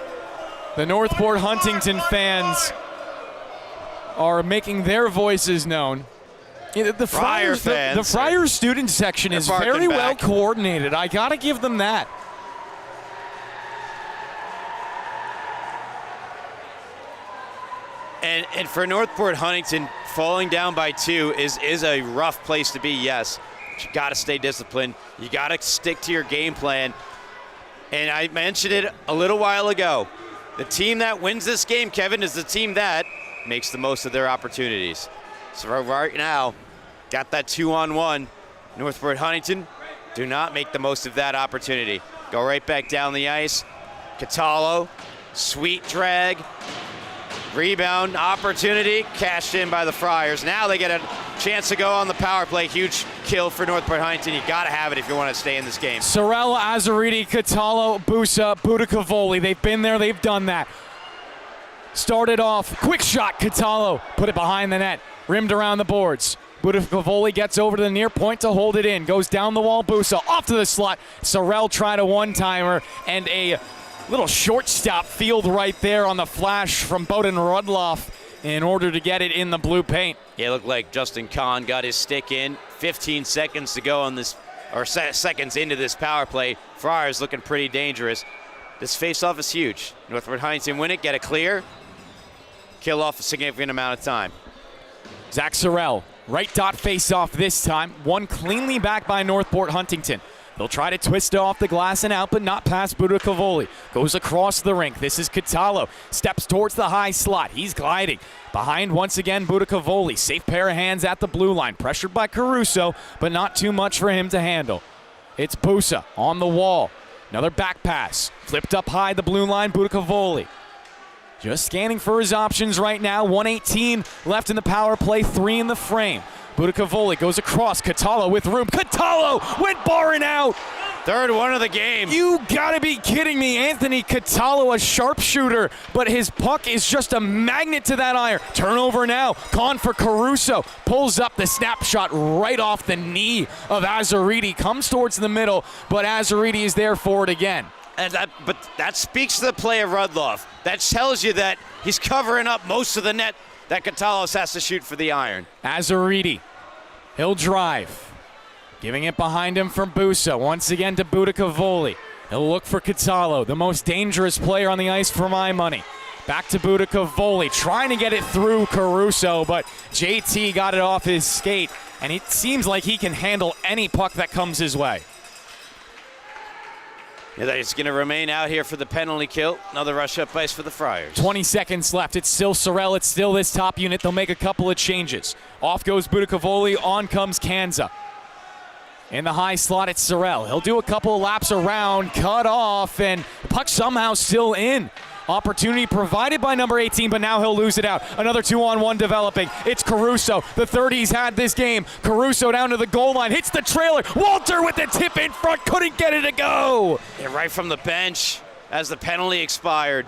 The Northport Huntington fans are making their voices known. The Friars, the Friars student section is very well coordinated. I got to give them that. And for Northport Huntington, falling down by 2 is a rough place to be, yes. But you got to stay disciplined. You got to stick to your game plan. And I mentioned it a little while ago. The team that wins this game, Kevin, is the team that makes the most of their opportunities. So right now, got that 2-on-1. Northport Huntington do not make the most of that opportunity. Go right back down the ice. Catallo, sweet drag. Rebound opportunity, cashed in by the Friars. Now they get a chance to go on the power play. Huge kill for Northport Huntington. You got to have it if you want to stay in this game. Sorrell, Azzariti, Catallo, Busa, Budicavoli. They've been there, they've done that. Started off, quick shot, Catallo. Put it behind the net, rimmed around the boards. Budicavoli gets over to the near point to hold it in. Goes down the wall, Busa, off to the slot. Sorrell tried a one-timer, and a little shortstop field right there on the flash from Bowden Rudloff in order to get it in the blue paint. Yeah, it looked like Justin Kahn got his stick in. 15 seconds to go on this, or seconds into this power play. Friars looking pretty dangerous. This face-off is huge. Northport Huntington win it, get it clear, kill off a significant amount of time. Zach Sorrell, right dot face-off this time. One cleanly back by Northport Huntington. They'll try to twist it off the glass and out, but not past Budicavoli. Goes across the rink. This is Catallo. Steps towards the high slot. He's gliding. Behind once again, Budicavoli. Safe pair of hands at the blue line. Pressured by Caruso, but not too much for him to handle. It's Busa on the wall. Another back pass. Flipped up high the blue line, Budicavoli. Just scanning for his options right now. 1:18 left in the power play, 3 in the frame. Budicavoli goes across. Catallo with room. Catallo went barring out. Third one of the game. You gotta be kidding me. Anthony Catallo, a sharpshooter, but his puck is just a magnet to that iron. Turnover now. Con for Caruso. Pulls up the snapshot right off the knee of Azzariti. Comes towards the middle, but Azzariti is there for it again. But that speaks to the play of Rudloff. That tells you that he's covering up most of the net that Katalos has to shoot for the iron. Azaridi, he'll drive. Giving it behind him from Busa. Once again to Budicavoli. He'll look for Catalo, the most dangerous player on the ice for my money. Back to Budicavoli, trying to get it through Caruso, but JT got it off his skate, and it seems like he can handle any puck that comes his way. Yeah, he's going to remain out here for the penalty kill. Another rush up ice for the Friars. 20 seconds left. It's still Sorel. It's still this top unit. They'll make a couple of changes. Off goes Budicavoli. On comes Kanza. In the high slot, it's Sorel. He'll do a couple of laps around, cut off, and the puck somehow still in. Opportunity provided by number 18, but now he'll lose it out. Another 2-on-1 developing. It's Caruso, the third he's had this game. Caruso down to the goal line, hits the trailer. Walter with the tip in front, couldn't get it to go. Yeah, right from the bench as the penalty expired.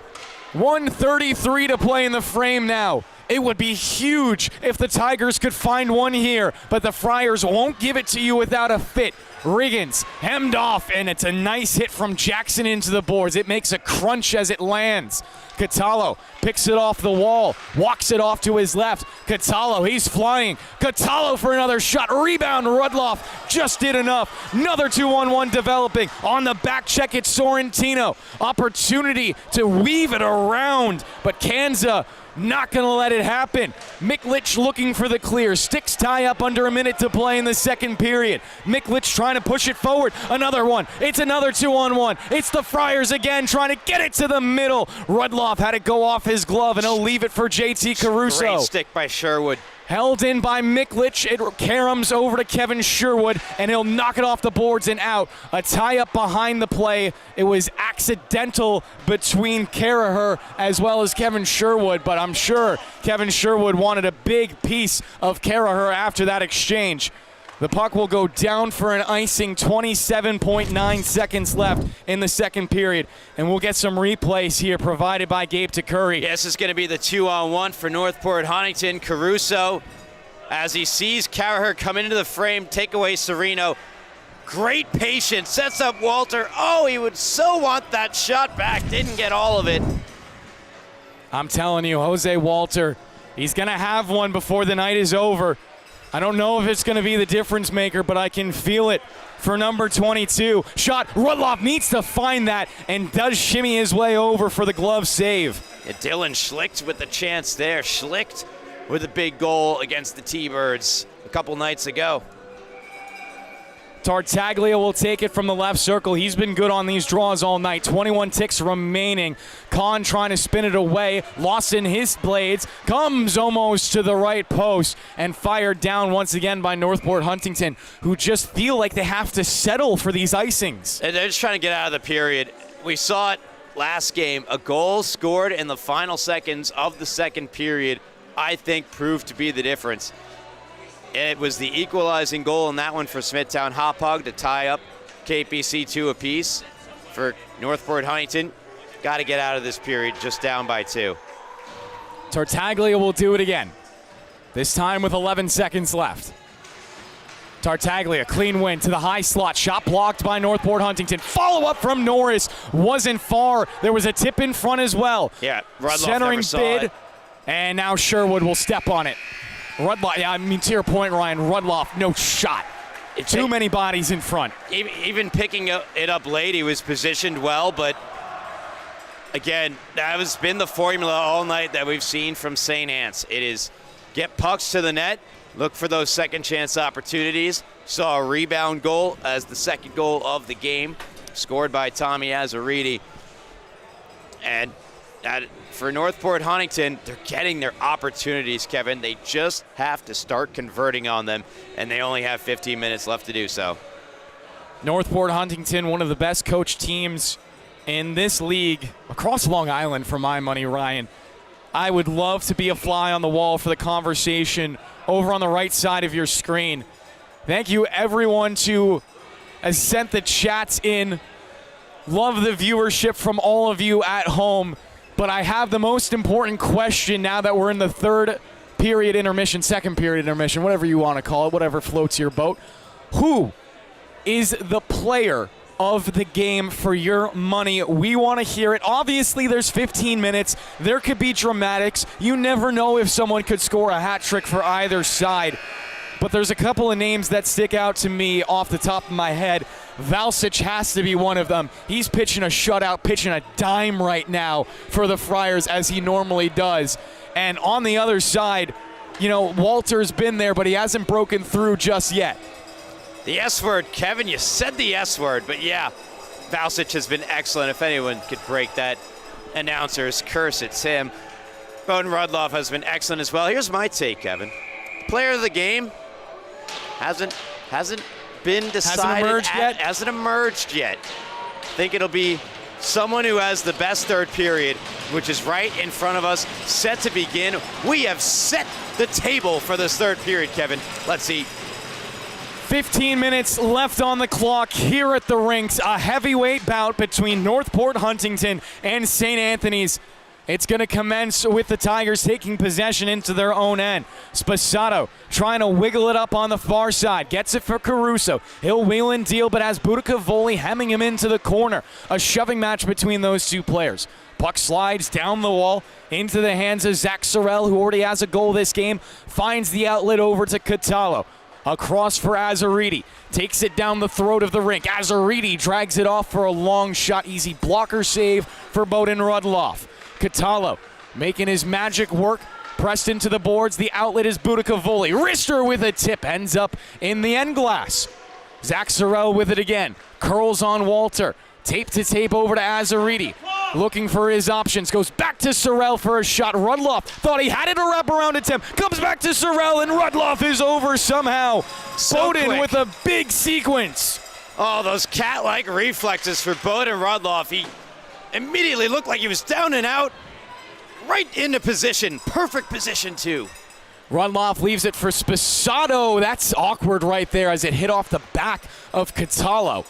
1:33 to play in the frame now. It would be huge if the Tigers could find one here, but the Friars won't give it to you without a fit. Riggins hemmed off, and it's a nice hit from Jackson into the boards. It makes a crunch as it lands. Catalo picks it off the wall, walks it off to his left. Catalo, he's flying. Catalo for another shot. Rebound, Rudloff just did enough. Another 2-on-1 developing. On the back check, it's Sorrentino. Opportunity to weave it around, but Kanza not going to let it happen. Miklich looking for the clear. Sticks tie up under a minute to play in the second period. Miklich trying to push it forward. Another one. It's another 2-on-1. It's the Friars again trying to get it to the middle. Rudloff had it go off his glove, and he'll leave it for JT Caruso. Great stick by Sherwood. Held in by Miklich. It caroms over to Kevin Sherwood, and he'll knock it off the boards and out. A tie-up behind the play. It was accidental between Caraher as well as Kevin Sherwood, but I'm sure Kevin Sherwood wanted a big piece of Caraher after that exchange. The puck will go down for an icing, 27.9 seconds left in the second period. And we'll get some replays here provided by Gabe Takuri. Yeah, this is going to be the 2-on-1 for Northport Huntington. Caruso, as he sees Caraher come into the frame, take away Sereno. Great patience, sets up Walter. Oh, he would so want that shot back. Didn't get all of it. I'm telling you, Jose Walter, he's going to have one before the night is over. I don't know if it's going to be the difference maker, but I can feel it for number 22. Shot, Rudloff needs to find that and does shimmy his way over for the glove save. Yeah, Dylan Schlicht with the chance there. Schlicht with a big goal against the T-Birds a couple nights ago. Tartaglia will take it from the left circle. He's been good on these draws all night. 21 ticks remaining. Kahn trying to spin it away. Lost in his blades. Comes almost to the right post and fired down once again by Northport Huntington, who just feel like they have to settle for these icings. And they're just trying to get out of the period. We saw it last game. A goal scored in the final seconds of the second period, I think, proved to be the difference. It was the equalizing goal in that one for Smithtown Hauppauge to tie up KPC 2 apiece. For Northport Huntington, got to get out of this period just down by 2. Tartaglia will do it again, this time with 11 seconds left. Tartaglia, clean win to the high slot. Shot blocked by Northport Huntington. Follow-up from Norris wasn't far. There was a tip in front as well. Yeah, Rudloff centering never saw bid, it. And now Sherwood will step on it. Rudloff, yeah, I mean, to your point, Ryan, Rudloff, no shot. Too many bodies in front. Even picking it up late, he was positioned well, but again, that has been the formula all night that we've seen from St. Anne's. It is get pucks to the net, look for those second chance opportunities. Saw a rebound goal as the second goal of the game, scored by Tommy Azaridi. And for Northport Huntington, they're getting their opportunities, Kevin. They just have to start converting on them, and they only have 15 minutes left to do so. Northport Huntington, one of the best coached teams in this league across Long Island, for my money, Ryan. I would love to be a fly on the wall for the conversation over on the right side of your screen. Thank you, everyone, who has sent the chats in. Love the viewership from all of you at home. But I have the most important question now that we're in the third period intermission, second period intermission, whatever you want to call it, whatever floats your boat. Who is the player of the game for your money. We want to hear it. Obviously, there's 15 minutes. There could be dramatics. You never know if someone could score a hat trick for either side. But there's a couple of names that stick out to me off the top of my head. Valsic has to be one of them. He's pitching a shutout, pitching a dime right now for the Friars, as he normally does. And on the other side, you know, Walter's been there, but he hasn't broken through just yet. The S word, Kevin, you said the S word, but yeah, Valsic has been excellent. If anyone could break that announcer's curse, it's him. Bowden Rudloff has been excellent as well. Here's my take, Kevin. Player of the game hasn't been decided. Hasn't emerged yet. I think it'll be someone who has the best third period, which is right in front of us, set to begin. We have set the table for this third period, Kevin. Let's see. 15 minutes left on the clock here at the rinks. A heavyweight bout between Northport Huntington and St. Anthony's. It's going to commence with the Tigers taking possession into their own end. Spasato trying to wiggle it up on the far side. Gets it for Caruso. He'll wheel and deal, but has Budicavoli hemming him into the corner. A shoving match between those two players. Puck slides down the wall into the hands of Zach Sorrell, who already has a goal this game. Finds the outlet over to Catallo. Across for Azaridi. Takes it down the throat of the rink. Azaridi drags it off for a long shot. Easy blocker save for Bowden Rudloff. Catallo making his magic work. Pressed into the boards. The outlet is Budicavoli. Rister with a tip. Ends up in the end glass. Zach Sorrell with it again. Curls on Walter. Tape to tape over to Azaridi. Looking for his options. Goes back to Sorrell for a shot. Rudloff thought he had it, a wraparound attempt. Comes back to Sorrell, and Rudloff is over somehow. Bowden with a big sequence. Oh, those cat-like reflexes for Bowden Rudloff. He immediately looked like he was down and out. Right into position. Perfect position, too. Rudloff leaves it for Spasato. That's awkward right there as it hit off the back of Catallo.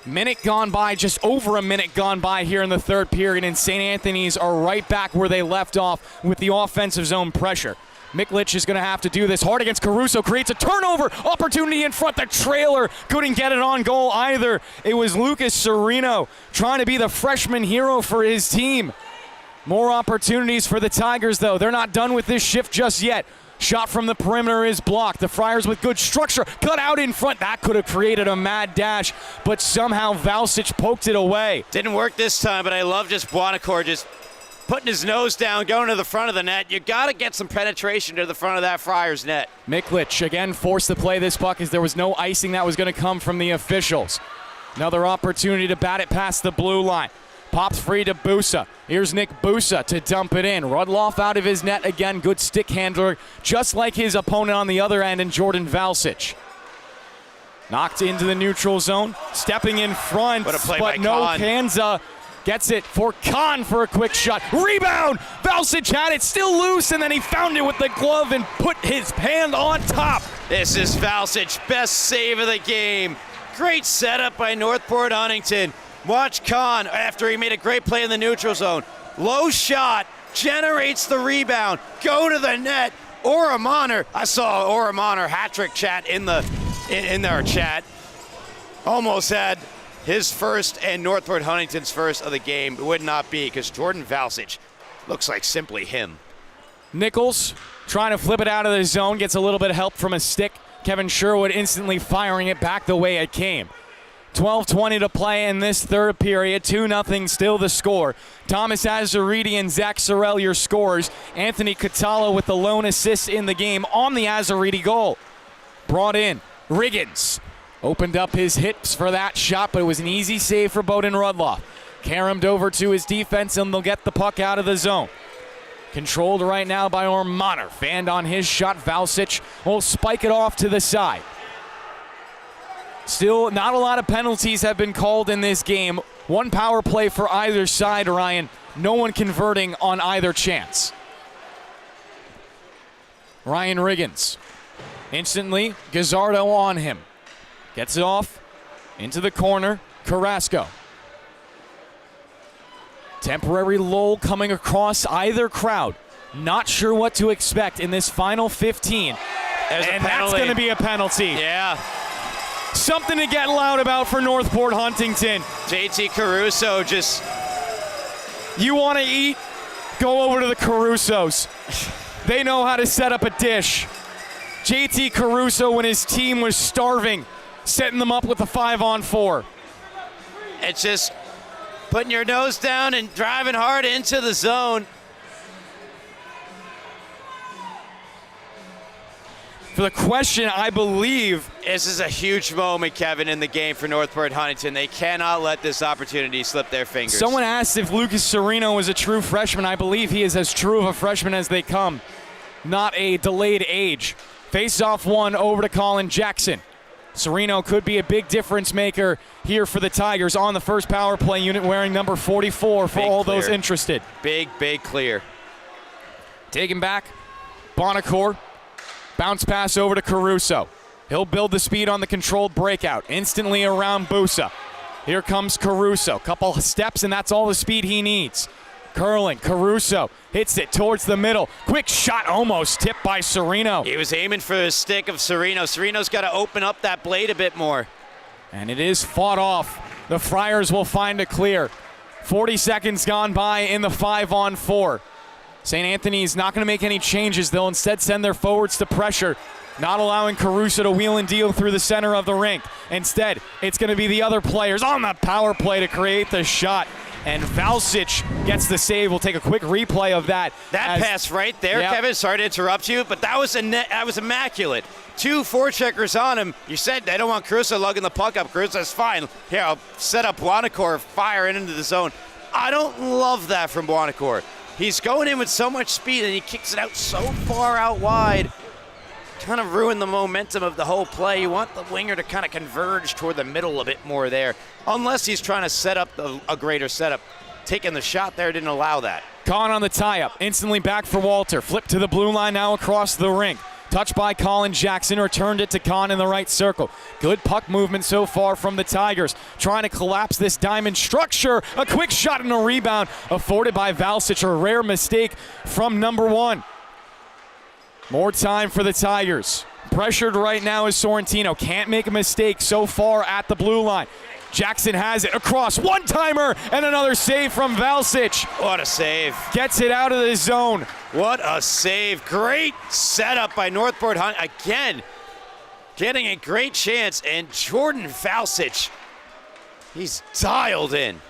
Minute gone by, just over a minute gone by here in the third period, and St. Anthony's are right back where they left off with the offensive zone pressure. Miklich is going to have to do this hard against Caruso, creates a turnover opportunity in front. The trailer couldn't get it on goal either. It was Lucas Sereno trying to be the freshman hero for his team. More opportunities for the Tigers, though. They're not done with this shift just yet. Shot from the perimeter is blocked. The Friars with good structure. Cut out in front. That could have created a mad dash, but somehow Valsic poked it away. Didn't work this time, but I love just Buonacore just putting his nose down, going to the front of the net. You got to get some penetration to the front of that Friars net. Miklich again forced to play this puck as there was no icing that was going to come from the officials. Another opportunity to bat it past the blue line. Pops free to Busa. Here's Nick Busa to dump it in. Rudloff out of his net again. Good stick handler, just like his opponent on the other end in Jordan Valsic. Knocked into the neutral zone. Stepping in front, but no Kanza. Gets it for Khan for a quick shot. Rebound! Valsic had it still loose, and then he found it with the glove and put his hand on top. This is Valsic, best save of the game. Great setup by Northport Huntington. Watch Khan after he made a great play in the neutral zone. Low shot, generates the rebound, go to the net. Oramaner, I saw Oramaner hat trick chat in our chat. Almost had his first and Northport Huntington's first of the game. It would not be because Jordan Valsic looks like simply him. Nichols trying to flip it out of the zone, gets a little bit of help from a stick. Kevin Sherwood instantly firing it back the way it came. 12:20 to play in this third period. 2-0 still the score. Thomas Azaridi and Zach Sorrell your scorers. Anthony Catallo with the lone assist in the game on the Azaridi goal. Brought in Riggins. Opened up his hips for that shot, but it was an easy save for Bowden Rudloff. Caromed over to his defense, and they'll get the puck out of the zone. Controlled right now by Oramaner. Fanned on his shot. Valsic will spike it off to the side. Still, not a lot of penalties have been called in this game. One power play for either side, Ryan. No one converting on either chance. Ryan Riggins. Instantly, Gazzardo on him. Gets it off into the corner. Carrasco. Temporary lull coming across either crowd. Not sure what to expect in this final 15. There's and that's going to be a penalty. Yeah. Something to get loud about for Northport Huntington. JT Caruso just... You want to eat? Go over to the Carusos. They know how to set up a dish. JT Caruso, when his team was starving, setting them up with a 5-on-4. It's just putting your nose down and driving hard into the zone. For the question, I believe. This is a huge moment, Kevin, in the game for Northport Huntington. They cannot let this opportunity slip their fingers. Someone asked if Lucas Sereno was a true freshman. I believe he is as true of a freshman as they come. Not a delayed age. Face-off one over to Colin Jackson. Sereno could be a big difference maker here for the Tigers on the first power play unit, wearing number 44 for all those interested. Big clear. Taken back, Bonacore. Bounce pass over to Caruso. He'll build the speed on the controlled breakout. Instantly around Busa. Here comes Caruso. Couple steps, and that's all the speed he needs. Curling, Caruso hits it towards the middle. Quick shot, almost tipped by Sereno. He was aiming for the stick of Sereno. Sereno's got to open up that blade a bit more. And it is fought off. The Friars will find a clear. 40 seconds gone by in the 5-on-4. St. Anthony's not going to make any changes. They'll instead send their forwards to pressure, not allowing Caruso to wheel and deal through the center of the rink. Instead, it's going to be the other players on the power play to create the shot. And Valsic gets the save. We'll take a quick replay of that. That pass right there, yep. Kevin, sorry to interrupt you, but that was immaculate. 2 forecheckers on him. You said they don't want Caruso lugging the puck up. Caruso's fine. Here, I'll set up Bonacore, fire it into the zone. I don't love that from Bonacore. He's going in with so much speed, and he kicks it out so far out wide. Kind of ruined the momentum of the whole play. You want the winger to kind of converge toward the middle a bit more there, unless he's trying to set up a greater setup. Taking the shot there didn't allow that. Kahn on the tie-up. Instantly back for Walter. Flip to the blue line now across the rink. Touched by Colin Jackson, returned it to Kahn in the right circle. Good puck movement so far from the Tigers. Trying to collapse this diamond structure. A quick shot and a rebound afforded by Valsic. A rare mistake from number 1. More time for the Tigers. Pressured right now is Sorrentino. Can't make a mistake so far at the blue line. Jackson has it across. One-timer and another save from Valsic. What a save. Gets it out of the zone. What a save. Great setup by Northport Hunt. Again, getting a great chance. And Jordan Valsic, he's dialed in.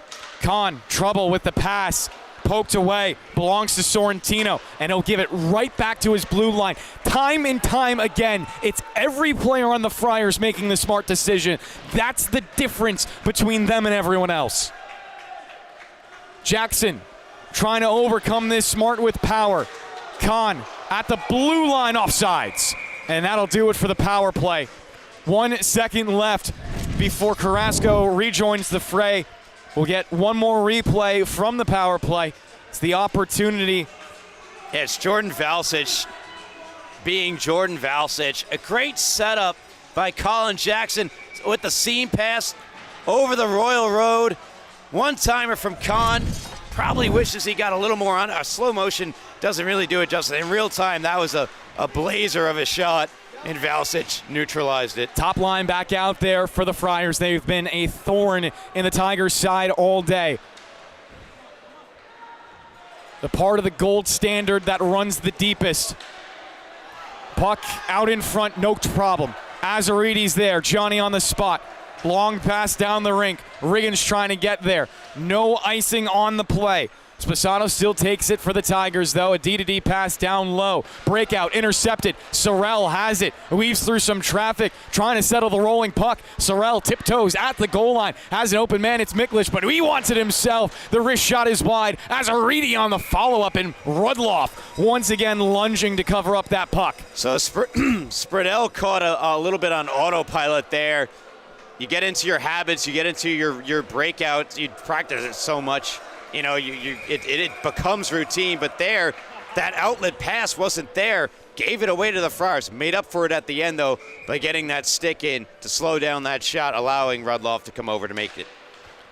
Kahn, trouble with the pass. Poked away, belongs to Sorrentino, and he'll give it right back to his blue line. Time and time again, it's every player on the Friars making the smart decision. That's the difference between them and everyone else. Jackson trying to overcome this smart with power. Kahn at the blue line, offsides. And that'll do it for the power play. 1 second left before Carrasco rejoins the fray. We'll get one more replay from the power play. It's the opportunity. Yeah, it's Jordan Valsic being Jordan Valsic. A great setup by Colin Jackson with the seam pass over the Royal Road. One-timer from Kahn. Probably wishes he got a little more on. Slow motion doesn't really do it justice. In real time, that was a blazer of a shot. And Valsic neutralized it. Top line back out there for the Friars. They've been a thorn in the Tigers' side all day. The part of the gold standard that runs the deepest. Puck out in front, no problem. Azarides there, Johnny on the spot. Long pass down the rink. Riggins trying to get there. No icing on the play. Sposano still takes it for the Tigers, though. A D-to-D pass down low. Breakout, intercepted. Sorrell has it. Weaves through some traffic, trying to settle the rolling puck. Sorrell tiptoes at the goal line. Has an open man, it's Miklish, but he wants it himself. The wrist shot is wide. Azaridi on the follow-up, and Rudloff once again lunging to cover up that puck. So Spradell caught a little bit on autopilot there. You get into your habits, you get into your breakouts, you practice it so much. You know, it becomes routine, but there, that outlet pass wasn't there. Gave it away to the Friars. Made up for it at the end, though, by getting that stick in to slow down that shot, allowing Rudloff to come over to make it.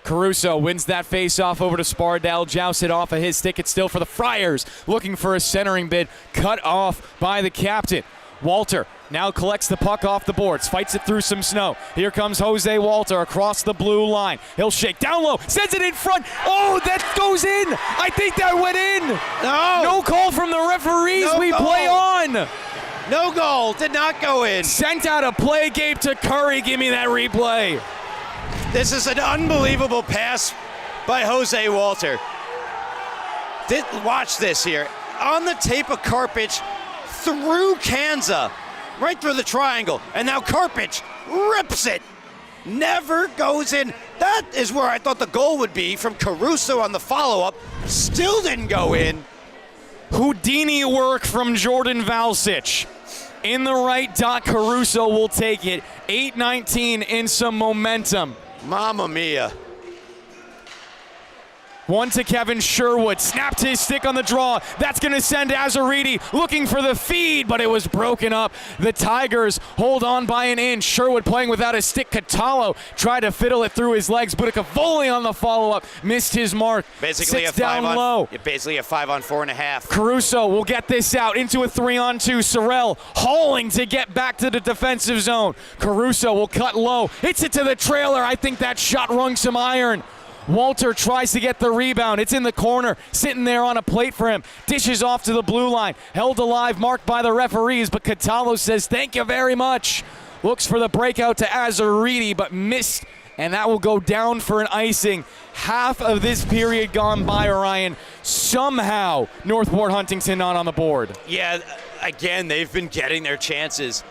Caruso wins that face-off over to Spardell. Jousts it off of his stick. It's still for the Friars, looking for a centering bid. Cut off by the captain. Walter now collects the puck off the boards, fights it through some snow. Here comes Jose Walter across the blue line. He'll shake down low, sends it in front. Oh, that goes in. I think that went in. No call from the referees. We play on. No goal. Did not go in. Sent out a play game to Curry. Give me that replay. This is an unbelievable pass by Jose Walter. Watch this here. On the tape of Karpich, through Kanza, right through the triangle, and now Karpich rips it. Never goes in. That is where I thought the goal would be from Caruso on the follow-up. Still didn't go in. Houdini work from Jordan Valsic. In the right dot, Caruso will take it. 8-19 in some momentum. Mamma mia. One to Kevin Sherwood, snapped his stick on the draw. That's going to send Azaridi looking for the feed, but it was broken up. The Tigers hold on by an inch. Sherwood playing without a stick. Catallo tried to fiddle it through his legs. Budicavoli on the follow-up, missed his mark. Basically sits down low. Basically a 5-on-4.5. Caruso will get this out into a 3-on-2. Sorrell hauling to get back to the defensive zone. Caruso will cut low, hits it to the trailer. I think that shot rung some iron. Walter tries to get the rebound. It's in the corner, sitting there on a plate for him. Dishes off to the blue line. Held alive, marked by the referees, but Catallo says, thank you very much. Looks for the breakout to Azaridi, but missed, and that will go down for an icing. Half of this period gone by, Orion. Somehow, Northport Huntington not on the board. Yeah, again, they've been getting their chances.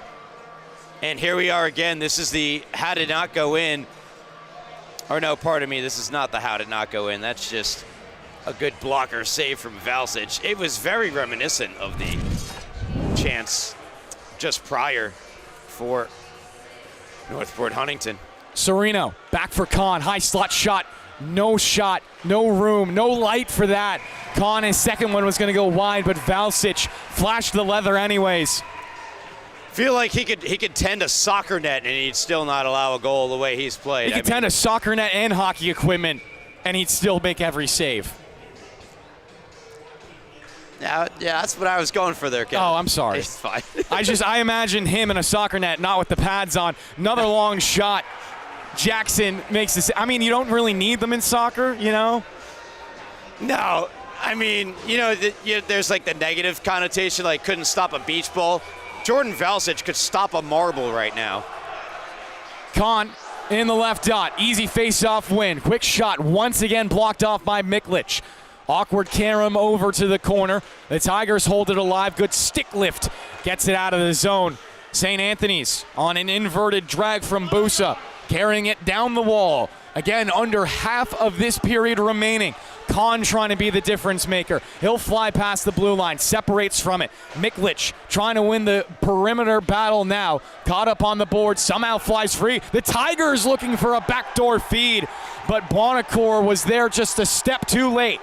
And here we are again. This is the how did not go in. Or no, pardon me, this is not the how did not go in. That's just a good blocker save from Valsic. It was very reminiscent of the chance just prior for Northport Huntington. Sereno back for Kahn, high slot shot, no room, no light for that. Kahn, his second one was gonna go wide, but Valsic flashed the leather anyways. Feel like he could tend a soccer net and he'd still not allow a goal the way he's played. He could tend a soccer net and hockey equipment and he'd still make every save. Yeah, that's what I was going for there, Kevin. Oh, I'm sorry. It's fine. I imagine him in a soccer net, not with the pads on. Another long shot. Jackson makes this. I mean, you don't really need them in soccer, you know? No. I mean, there's like the negative connotation, like couldn't stop a beach ball. Jordan Valsic could stop a marble right now. Kahn in the left dot. Easy face-off win. Quick shot once again blocked off by Miklich. Awkward carom over to the corner. The Tigers hold it alive. Good stick lift. Gets it out of the zone. St. Anthony's on an inverted drag from Busa. Carrying it down the wall. Again, under half of this period remaining. Kahn trying to be the difference maker. He'll fly past the blue line, separates from it. Miklich trying to win the perimeter battle now. Caught up on the board, somehow flies free. The Tigers looking for a backdoor feed, but Bonacore was there just a step too late.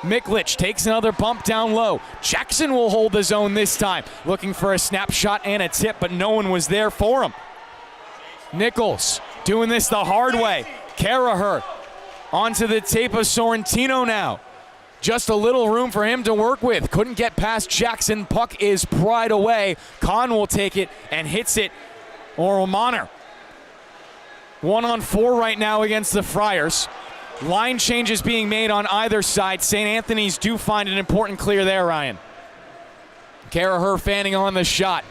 Miklich takes another bump down low. Jackson will hold the zone this time. Looking for a snapshot and a tip, but no one was there for him. Nichols doing this the hard way. Caraher onto the tape of Sorrentino now. Just a little room for him to work with. Couldn't get past Jackson. Puck is pried away. Kahn will take it and hits it. Or O'Monner. 1-on-4 right now against the Friars. Line changes being made on either side. St. Anthony's do find an important clear there, Ryan. Caraher fanning on the shot.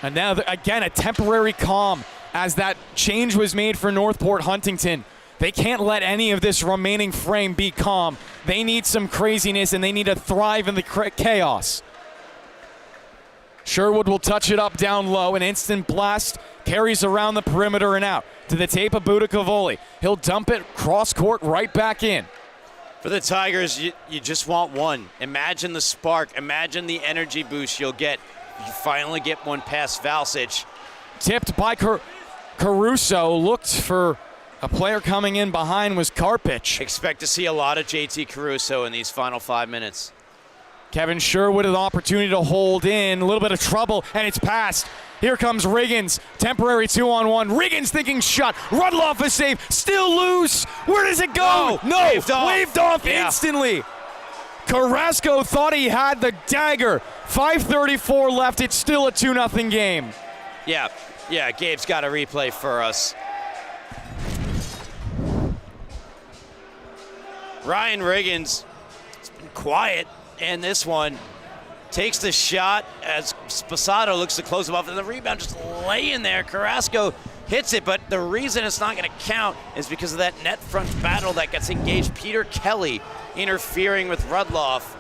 And now, again, a temporary calm as that change was made for Northport Huntington. They can't let any of this remaining frame be calm. They need some craziness, and they need to thrive in the chaos. Sherwood will touch it up down low. An instant blast carries around the perimeter and out to the tape of Budicavoli. He'll dump it cross court right back in. For the Tigers, you just want one. Imagine the spark. Imagine the energy boost you'll get. You finally get one past Valsic. Tipped by Caruso. Looked for a player coming in behind was Karpich. Expect to see a lot of JT Caruso in these final 5 minutes. Kevin Sherwood with an opportunity to hold in. A little bit of trouble, and it's passed. Here comes Riggins. Temporary 2-on-1. Riggins thinking shot. Rudloff a save. Still loose. Where does it go? No. Waved off Yeah. instantly. Carrasco thought he had the dagger. 5:34 left. It's still a 2-0 game. Yeah, Gabe's got a replay for us. Ryan Riggins has been quiet in this one. Takes the shot as Sposato looks to close him off, and the rebound just laying there. Carrasco hits it, but the reason it's not going to count is because of that net front battle that gets engaged. Peter Kelly interfering with Rudloff.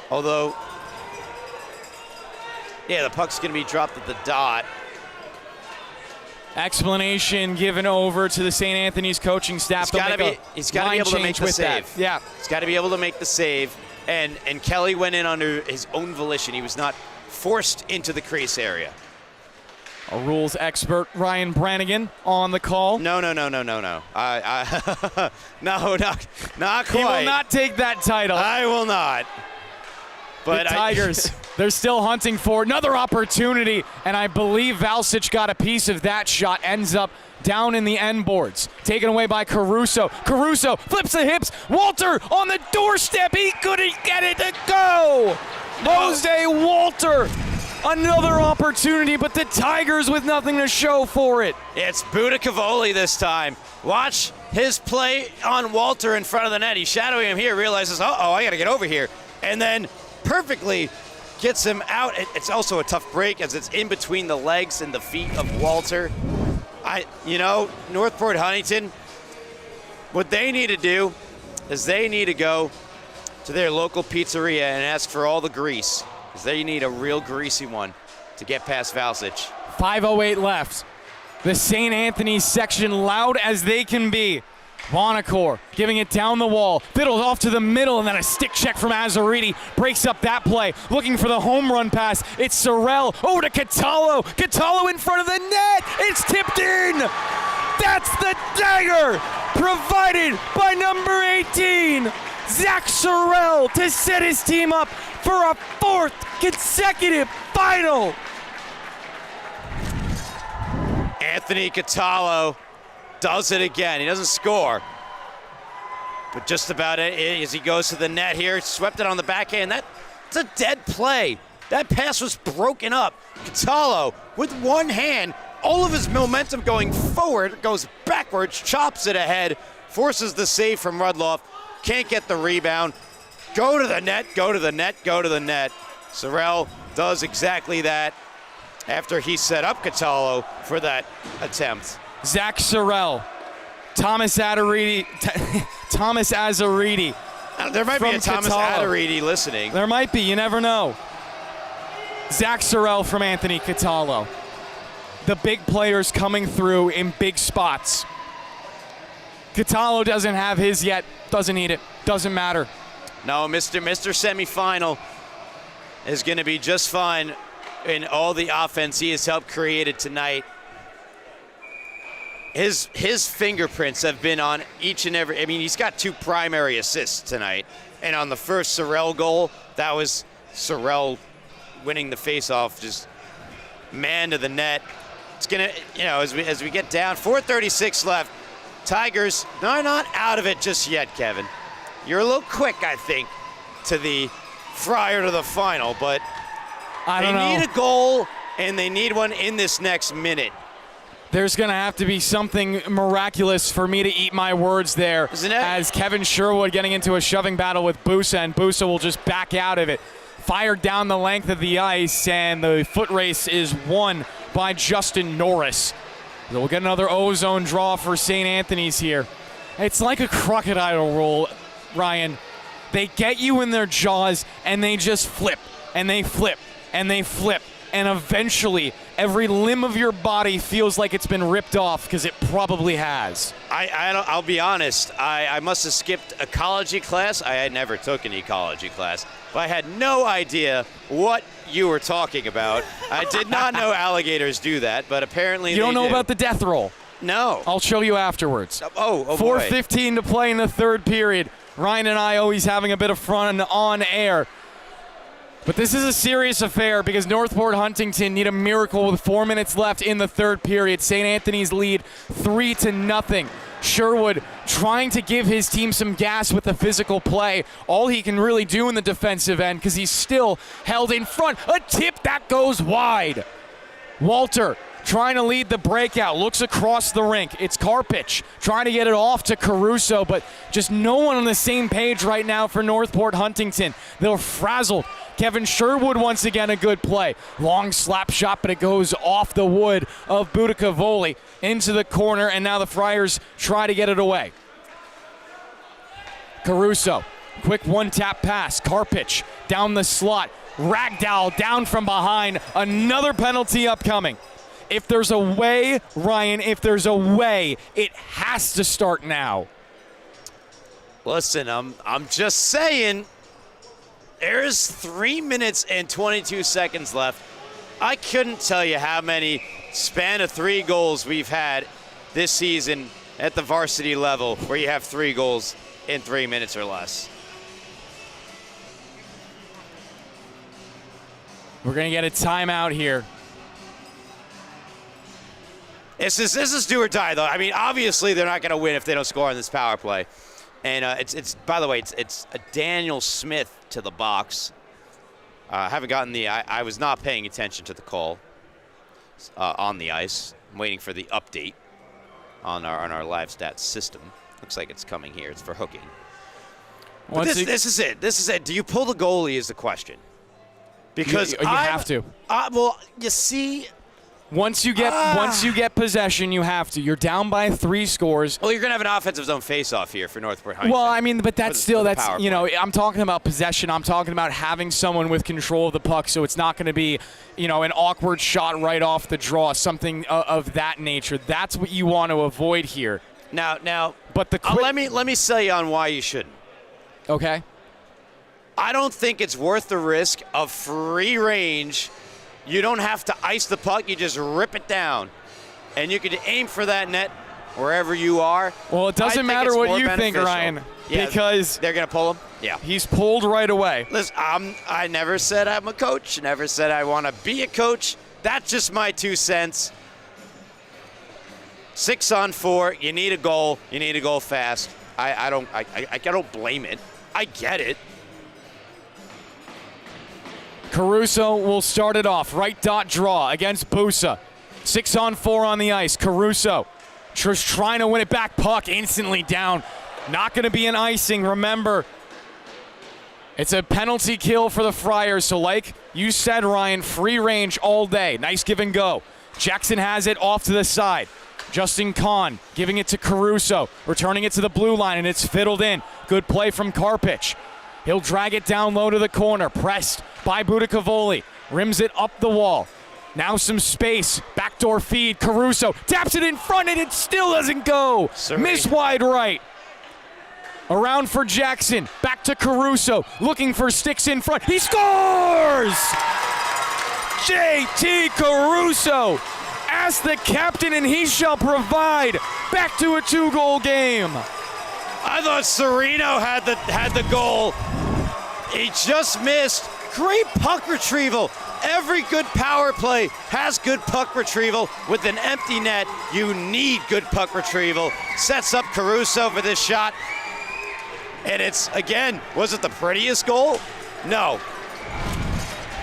Although, yeah, the puck's going to be dropped at the dot. Explanation given over to the St. Anthony's coaching staff. He's got to be able to make the save. Yeah. He's got to be able to make the save. And Kelly went in under his own volition. He was not forced into the crease area. A rules expert, Ryan Brannigan, on the call. No. No, not quite. He will not take that title. I will not. But the Tigers, they're still hunting for another opportunity, and I believe Valsic got a piece of that shot, ends up down in the end boards. Taken away by Caruso. Caruso flips the hips. Walter on the doorstep. He couldn't get it to go. Jose Walter. Another opportunity, but the Tigers with nothing to show for it. It's Buda Cavoli this time. Watch his play on Walter in front of the net. He's shadowing him here, realizes, uh-oh, I got to get over here. And then perfectly gets him out. It's also a tough break as it's in between the legs and the feet of Walter. Northport Huntington, what they need to do is they need to go to their local pizzeria and ask for all the grease, because they need a real greasy one to get past Valsic. 5:08 left. The St. Anthony's section loud as they can be. Bonacore giving it down the wall. Fiddles off to the middle, and then a stick check from Azzariti breaks up that play. Looking for the home run pass. It's Sorrell over to Catallo. Catallo in front of the net. It's tipped in. That's the dagger provided by number 18, Zach Sorrell, to set his team up for a 4th consecutive final. Anthony Catallo does it again. He doesn't score, but just about it as he goes to the net here. Swept it on the backhand. That's a dead play. That pass was broken up. Catallo with one hand, all of his momentum going forward, goes backwards, chops it ahead, forces the save from Rudloff. Can't get the rebound. Go to the net, go to the net, go to the net. Sorrell does exactly that after he set up Catallo for that attempt. Zach Sorrell, Thomas Azzariti. There might be a Thomas Azzariti listening. There might be, you never know. Zach Sorrell from Anthony Catallo. The big players coming through in big spots. Catallo doesn't have his yet, doesn't need it, doesn't matter. No, Mr. Semifinal is going to be just fine in all the offense he has helped created tonight. His fingerprints have been on each and every. I mean, he's got 2 primary assists tonight, and on the first Sorrell goal, that was Sorrell winning the faceoff, just man to the net. It's gonna, as we get down, 4:36 left. Tigers, they're not out of it just yet, Kevin. You're a little quick, I think, to the Friar to the final, but they need a goal, and they need one in this next minute. There's going to have to be something miraculous for me to eat my words there. Isn't it? As Kevin Sherwood getting into a shoving battle with Busa, and Busa will just back out of it. Fired down the length of the ice, and the foot race is won by Justin Norris. We'll get another ozone draw for St. Anthony's here. It's like a crocodile roll, Ryan. They get you in their jaws, and they just flip, and they flip, and they flip. And eventually, every limb of your body feels like it's been ripped off, because it probably has. I'll be honest. I must have skipped ecology class. I had never took an ecology class. But I had no idea what you were talking about. I did not know alligators do that, but apparently you don't know do. about the death roll. No. I'll show you afterwards. Oh boy. 4:15 to play in the 3rd period. Ryan and I always having a bit of fun on air. But this is a serious affair because Northport Huntington need a miracle with 4 minutes left in the 3rd period. St. Anthony's lead 3-0. Sherwood trying to give his team some gas with the physical play. All he can really do in the defensive end because he's still held in front. A tip that goes wide. Walter trying to lead the breakout, looks across the rink. It's Karpich trying to get it off to Caruso, but just no one on the same page right now for Northport Huntington. They're frazzled. Kevin Sherwood once again a good play. Long slap shot, but it goes off the wood of Budicavoli into the corner, and now the Friars try to get it away. Caruso, quick one-tap pass. Karpich down the slot. Ragdoll down from behind. Another penalty upcoming. If there's a way, Ryan, if there's a way, it has to start now. Listen, I'm just saying, there's 3 minutes and 22 seconds left. I couldn't tell you how many span of 3 goals we've had this season at the varsity level where you have 3 goals in 3 minutes or less. We're going to get a timeout here. This is do or die, though. I mean, obviously they're not going to win if they don't score on this power play. And it's by the way, it's a Daniel Smith to the box. I haven't gotten I was not paying attention to the call on the ice. I'm waiting for the update on our live stats system. Looks like it's coming here. It's for hooking. But this is it. This is it. Do you pull the goalie is the question. Because you have to. Well, you see. Once you get possession, you have to. You're down by 3 scores. Well, you're going to have an offensive zone face-off here for Northport Huntington. Well, I mean, but that's I'm talking about possession. I'm talking about having someone with control of the puck, so it's not going to be, an awkward shot right off the draw, something of that nature. That's what you want to avoid here. Now, but let me sell you on why you shouldn't. Okay. I don't think it's worth the risk of free range. You don't have to ice the puck. You just rip it down. And you can aim for that net wherever you are. Well, it doesn't matter what you think, Ryan, because they're going to pull him. Yeah. He's pulled right away. Listen, I never said I'm a coach. Never said I want to be a coach. That's just my 2 cents. 6 on 4. You need a goal. You need a goal fast. I don't blame it. I get it. Caruso will start it off. Right dot draw against Busa. 6 on 4 on the ice. Caruso just trying to win it back. Puck instantly down. Not going to be an icing. Remember, it's a penalty kill for the Friars. So like you said, Ryan, free range all day. Nice give and go. Jackson has it off to the side. Justin Kahn giving it to Caruso. Returning it to the blue line, and it's fiddled in. Good play from Karpich. He'll drag it down low to the corner. Pressed by Budicavoli. Rims it up the wall. Now some space. Backdoor feed. Caruso taps it in front, and it still doesn't go. Miss wide right. Around for Jackson. Back to Caruso. Looking for sticks in front. He scores! JT Caruso. Ask the captain, and he shall provide. Back to a 2-goal game. I thought Sereno had the goal. He just missed. Great puck retrieval. Every good power play has good puck retrieval. With an empty net, you need good puck retrieval. Sets up Caruso for this shot. And it's, again, was it the prettiest goal? No.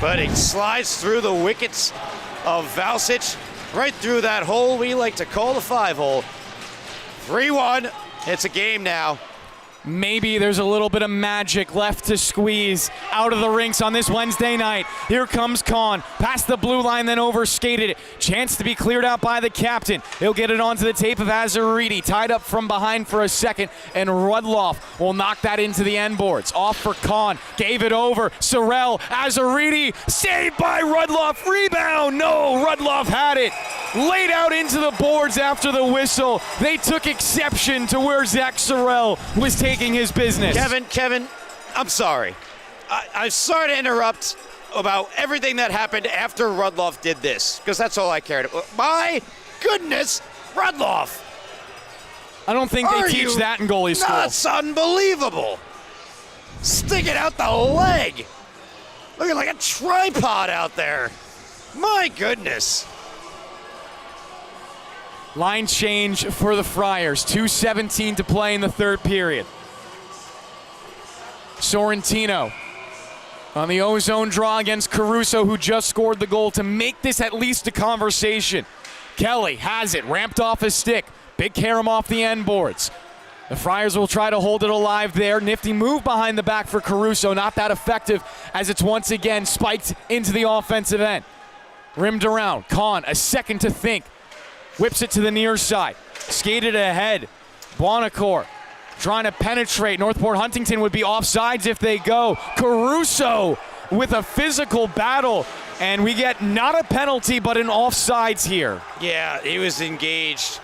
But it slides through the wickets of Valsic, right through that hole we like to call the 5-hole. 3-1. It's a game now. Maybe there's a little bit of magic left to squeeze out of the rinks on this Wednesday night. Here comes Kahn. Past the blue line, then over skated it. Chance to be cleared out by the captain. He'll get it onto the tape of Azaridi. Tied up from behind for a second, and Rudloff will knock that into the end boards. Off for Kahn. Gave it over. Sorrell. Azaridi. Saved by Rudloff. Rebound. No, Rudloff had it. Laid out into the boards after the whistle. They took exception to where Zach Sorrell was taking his business. Kevin, I'm sorry. I'm sorry to interrupt about everything that happened after Rudloff did this, because that's all I cared about. My goodness, Rudloff. I don't think they teach that in goalie school. That's unbelievable. Sticking out the leg. Looking like a tripod out there. My goodness. Line change for the Friars. 2:17 to play in the third period. Sorrentino on the ozone draw against Caruso, who just scored the goal to make this at least a conversation. Kelly has it, ramped off his stick. Big carom off the end boards. The Friars will try to hold it alive there. Nifty move behind the back for Caruso. Not that effective as it's once again spiked into the offensive end. Rimmed around. Kahn, a second to think. Whips it to the near side. Skated ahead. Buonacore trying to penetrate. Northport Huntington would be offsides if they go. Caruso with a physical battle. And we get not a penalty, but an offsides here. Yeah, he was engaged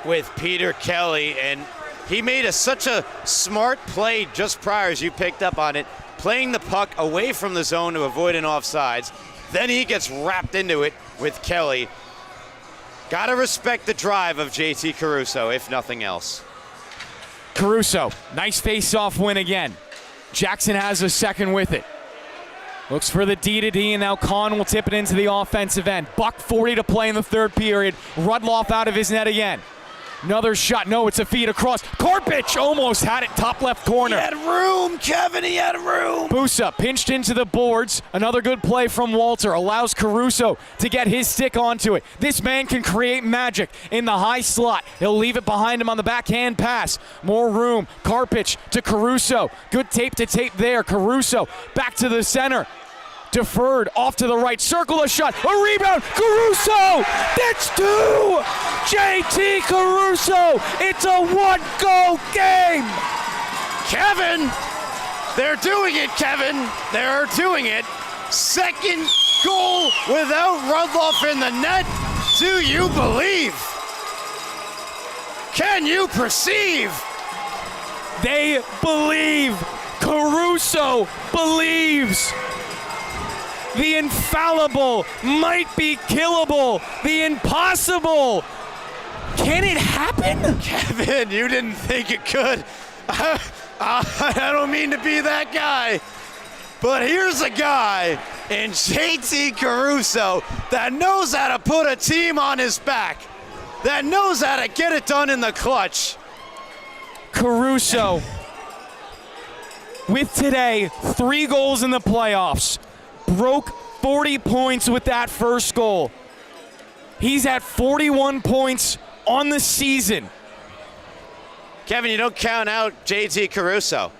with Peter Kelly, and he made such a smart play just prior, as you picked up on it, playing the puck away from the zone to avoid an offsides. Then he gets wrapped into it with Kelly. Gotta respect the drive of JT Caruso, if nothing else. Caruso, nice face-off win again. Jackson has a second with it. Looks for the D-to-D, and now Kahn will tip it into the offensive end. $1:40 to play in the third period. Rudloff out of his net again. Another shot. No, it's a feed across. Korpich almost had it top left corner. He had room, Kevin. He had room. Busa pinched into the boards. Another good play from Walter. Allows Caruso to get his stick onto it. This man can create magic in the high slot. He'll leave it behind him on the backhand pass. More room. Korpich to Caruso. Good tape to tape there. Caruso back to the center. Deferred off to the right, circle a shot, a rebound, Caruso! That's two! JT Caruso! It's a one-goal game! Kevin! They're doing it, Kevin! They're doing it! Second goal without Rudloff in the net! Do you believe? Can you perceive? They believe! Caruso believes! The infallible might be killable. The impossible. Can it happen? Kevin, you didn't think it could. I don't mean to be that guy, but here's a guy in JT Caruso that knows how to put a team on his back, that knows how to get it done in the clutch. Caruso, with today, 3 goals in the playoffs. Broke 40 points with that first goal. He's at 41 points on the season. Kevin, you don't count out JT Caruso.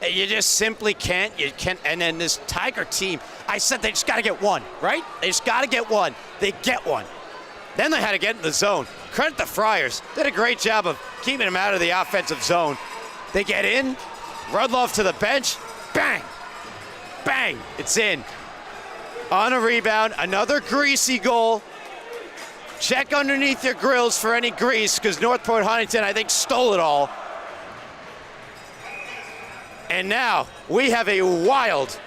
You just simply can't. You can't. And then this Tiger team, I said they just got to get one, right? They just got to get one. They get one. Then they had to get in the zone. Credit the Friars. Did a great job of keeping him out of the offensive zone. They get in. Rudloff to the bench. Bang. Bang, it's in. On a rebound, another greasy goal. Check underneath your grills for any grease, because Northport Huntington, I think, stole it all. And now we have a wild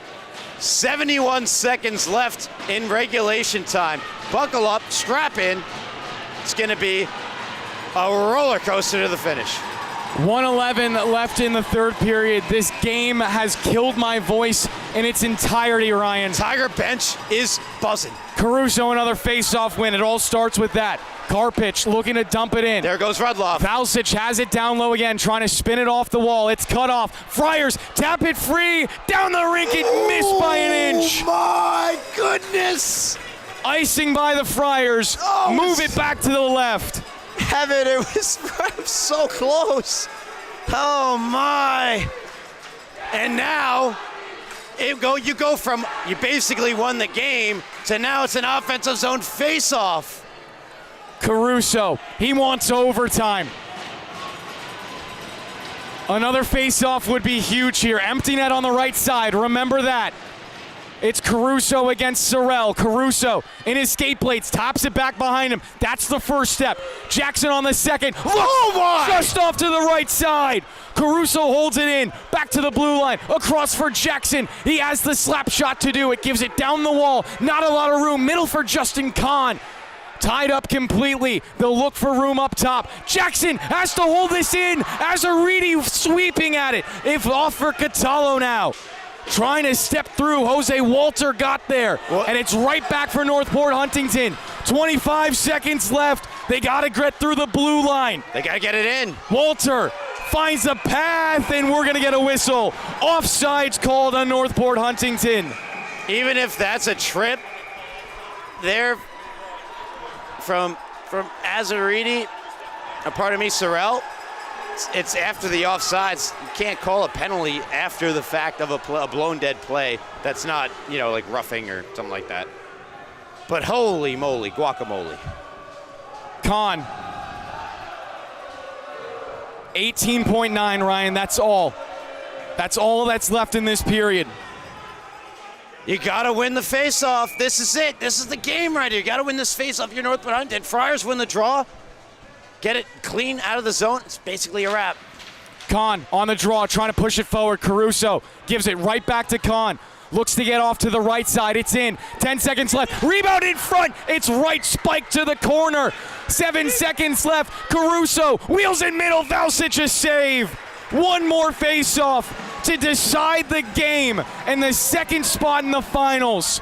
71 seconds left in regulation time. Buckle up, strap in. It's gonna be a roller coaster to the finish. 1:11 left in the third period. This game has killed my voice in its entirety, Ryan. Tiger bench is buzzing. Caruso, another face-off win. It all starts with that. Karpich looking to dump it in. There goes Rudloff. Valsic has it down low again, trying to spin it off the wall. It's cut off. Friars tap it free. Down the rink, it missed by an inch. Oh my goodness! Icing by the Friars. Move it back to the left. Kevin, it was so close. Oh my. And now you go from you basically won the game to now it's an offensive zone face-off. Caruso, he wants overtime. Another face-off would be huge here. Empty net on the right side, remember that. It's Caruso against Sorrell. Caruso in his skate plates, tops it back behind him. That's the first step. Jackson on the second. Oh my! Just off to the right side. Caruso holds it in. Back to the blue line. Across for Jackson. He has the slap shot to do it. Gives it down the wall. Not a lot of room. Middle for Justin Kahn. Tied up completely. They'll look for room up top. Jackson has to hold this in. Azaridi sweeping at it. If off for Catallo now. Trying to step through. Jose Walter got there. What? And it's right back for Northport Huntington. 25 seconds left. They got to get through the blue line. They got to get it in. Walter finds a path, and we're going to get a whistle. Offsides called on Northport Huntington. Even if that's a trip, there from Azzariti, Sorrell, it's after the offsides. You can't call a penalty after the fact of a blown dead play. That's not, like roughing or something like that. But holy moly, guacamole. Con. 18.9, Ryan, that's all. That's all that's left in this period. You got to win the face-off. This is it. This is the game right here. You got to win this face-off. You're Northport Huntington. Friars win the draw. Get it clean out of the zone. It's basically a wrap. Con on the draw, trying to push it forward. Caruso gives it right back to Con. Looks to get off to the right side. It's in. 10 seconds left. Rebound in front. It's right spike to the corner. 7 seconds left. Caruso wheels in middle. Valsic a save. One more face-off to decide the game and the second spot in the finals.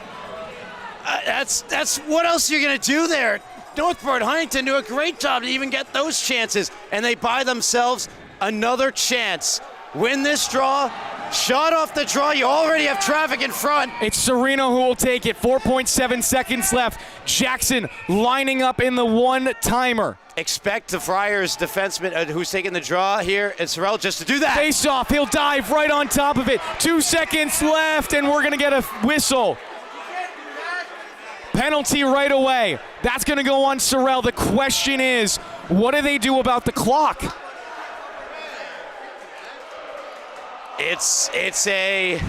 That's what else you're going to do there. Northport Huntington do a great job to even get those chances, and they buy themselves another chance. Win this draw. Shot off the draw. You already have traffic in front. It's Sereno who will take it. 4.7 seconds left. Jackson lining up in the one-timer. Expect the Friars defenseman who's taking the draw here, and Sorrell just to do that. Face off. He'll dive right on top of it. 2 seconds left, and we're going to get a whistle. Penalty right away. That's going to go on Sorrell. The question is, what do they do about the clock? I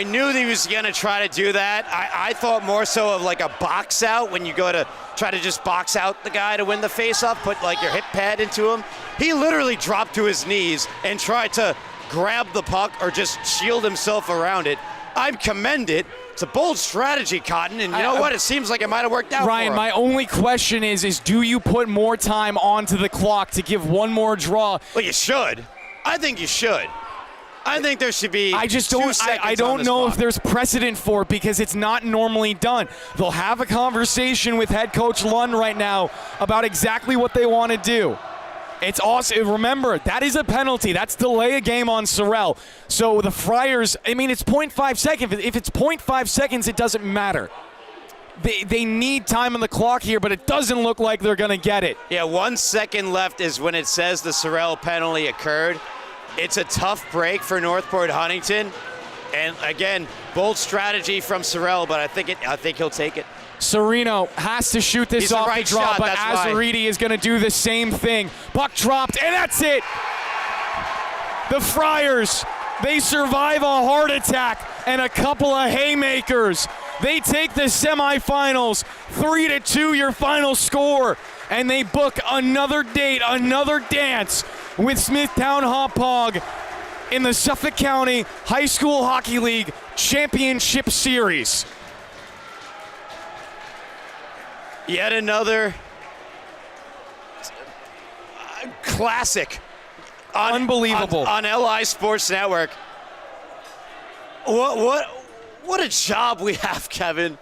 knew that he was going to try to do that. I thought more so of like a box out when you go to try to just box out the guy to win the faceoff, put like your hip pad into him. He literally dropped to his knees and tried to grab the puck or just shield himself around it. I commend it. It's a bold strategy, Cotton, and you know what? It seems like it might have worked out Ryan, for him. my only question is do you put more time onto the clock to give one more draw? Well, you should. I think you should. I think there should be. I don't know if there's precedent for it because it's not normally done. They'll have a conversation with head coach Lund right now about exactly what they want to do. It's awesome. Remember, that is a penalty. That's delay a game on Sorrell. So the Friars, it's 0.5 seconds. If it's 0.5 seconds, it doesn't matter. They need time on the clock here, but it doesn't look like they're going to get it. Yeah, 1 second left is when it says the Sorrell penalty occurred. It's a tough break for Northport Huntington. And again, bold strategy from Sorrell, but I think he'll take it. Sereno has to shoot this off the draw, but Azzariti is going to do the same thing. Puck dropped, and that's it. The Friars, they survive a heart attack and a couple of haymakers. They take the semifinals, 3-2 your final score, and they book another date, another dance with Smithtown Hauppauge in the Suffolk County High School Hockey League Championship Series. Yet another classic. Unbelievable. On LI Sports Network. What a job we have, Kevin.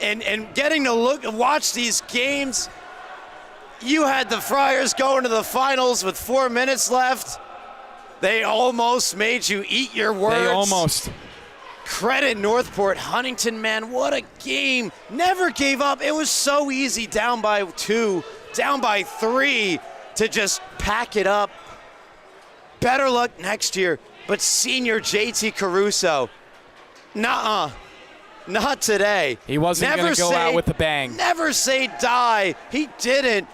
And getting to watch these games. You had the Friars going to the finals with 4 minutes left. They almost made you eat your words. They almost. Credit Northport Huntington, man. What a game. Never gave up. It was so easy, down by 2, down by 3, to just pack it up. Better luck next year. But senior JT Caruso, nuh-uh. Not today. He wasn't going to go out with a bang. Never say die. He didn't.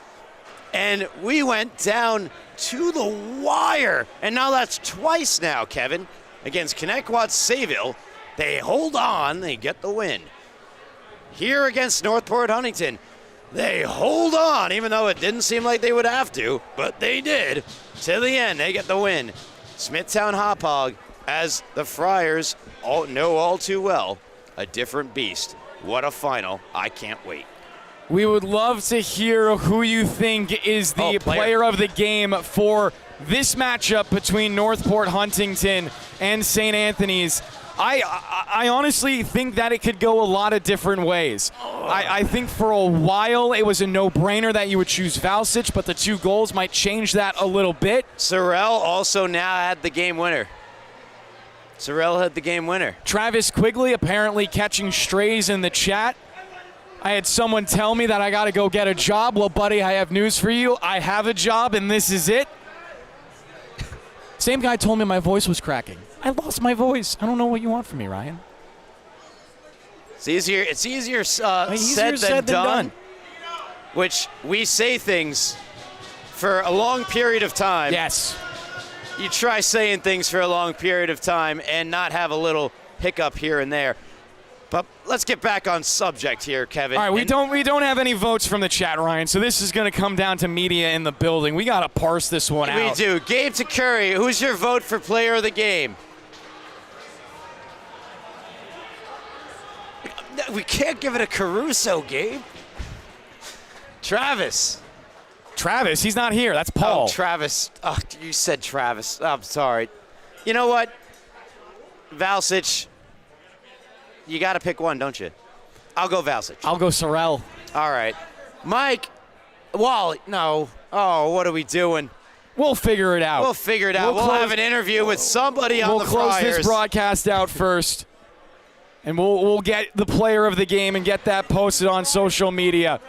And we went down to the wire. And now that's twice now, Kevin, against Connecticut Sayville. They hold on. They get the win. Here against Northport Huntington, they hold on, even though it didn't seem like they would have to, but they did. To the end, they get the win. Smithtown Hauppauge, as the Friars know all too well, a different beast. What a final. I can't wait. We would love to hear who you think is the player of the game for this matchup between Northport Huntington and St. Anthony's. I honestly think that it could go a lot of different ways. I think for a while it was a no-brainer that you would choose Valsic, but the 2 goals might change that a little bit. Sorrell also now had the game winner. Travis Quigley apparently catching strays in the chat. I had someone tell me that I got to go get a job. Well, buddy, I have news for you. I have a job, and this is it. Same guy told me my voice was cracking. I lost my voice. I don't know what you want from me, Ryan. It's easier said than done. Which we say things for a long period of time. Yes. You try saying things for a long period of time and not have a little hiccup here and there. But let's get back on subject here, Kevin. All right, we don't have any votes from the chat, Ryan, so this is going to come down to media in the building. We got to parse this one out. We do. Gabe to Curry, who's your vote for player of the game? We can't give it a Caruso, Gabe. Travis, he's not here. That's Paul. Oh, Travis. Oh, you said Travis. I'm sorry. You know what? Valsic, you got to pick one, don't you? I'll go Valsic. I'll go Sorrell. All right. Mike, Wally, no. Oh, what are we doing? We'll figure it out. We'll have an interview with somebody on the Friars. We'll close this broadcast out first, and we'll get the player of the game and get that posted on social media.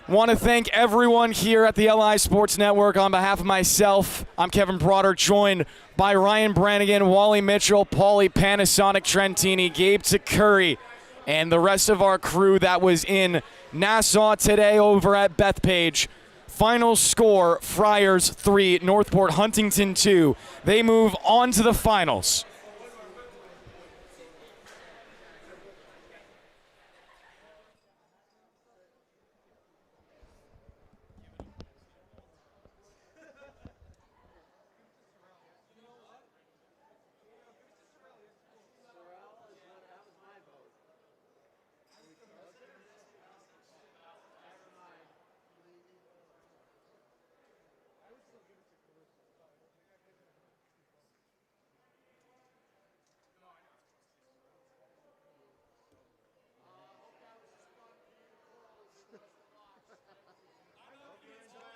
Want to thank everyone here at the LI Sports Network. On behalf of myself, I'm Kevin Broder, joined by Ryan Brannigan, Wally Mitchell, Paulie Panasonic Trentini, Gabe Curry, and the rest of our crew that was in Nassau today over at Bethpage. Final score, Friars 3, Northport Huntington 2. They move on to the finals.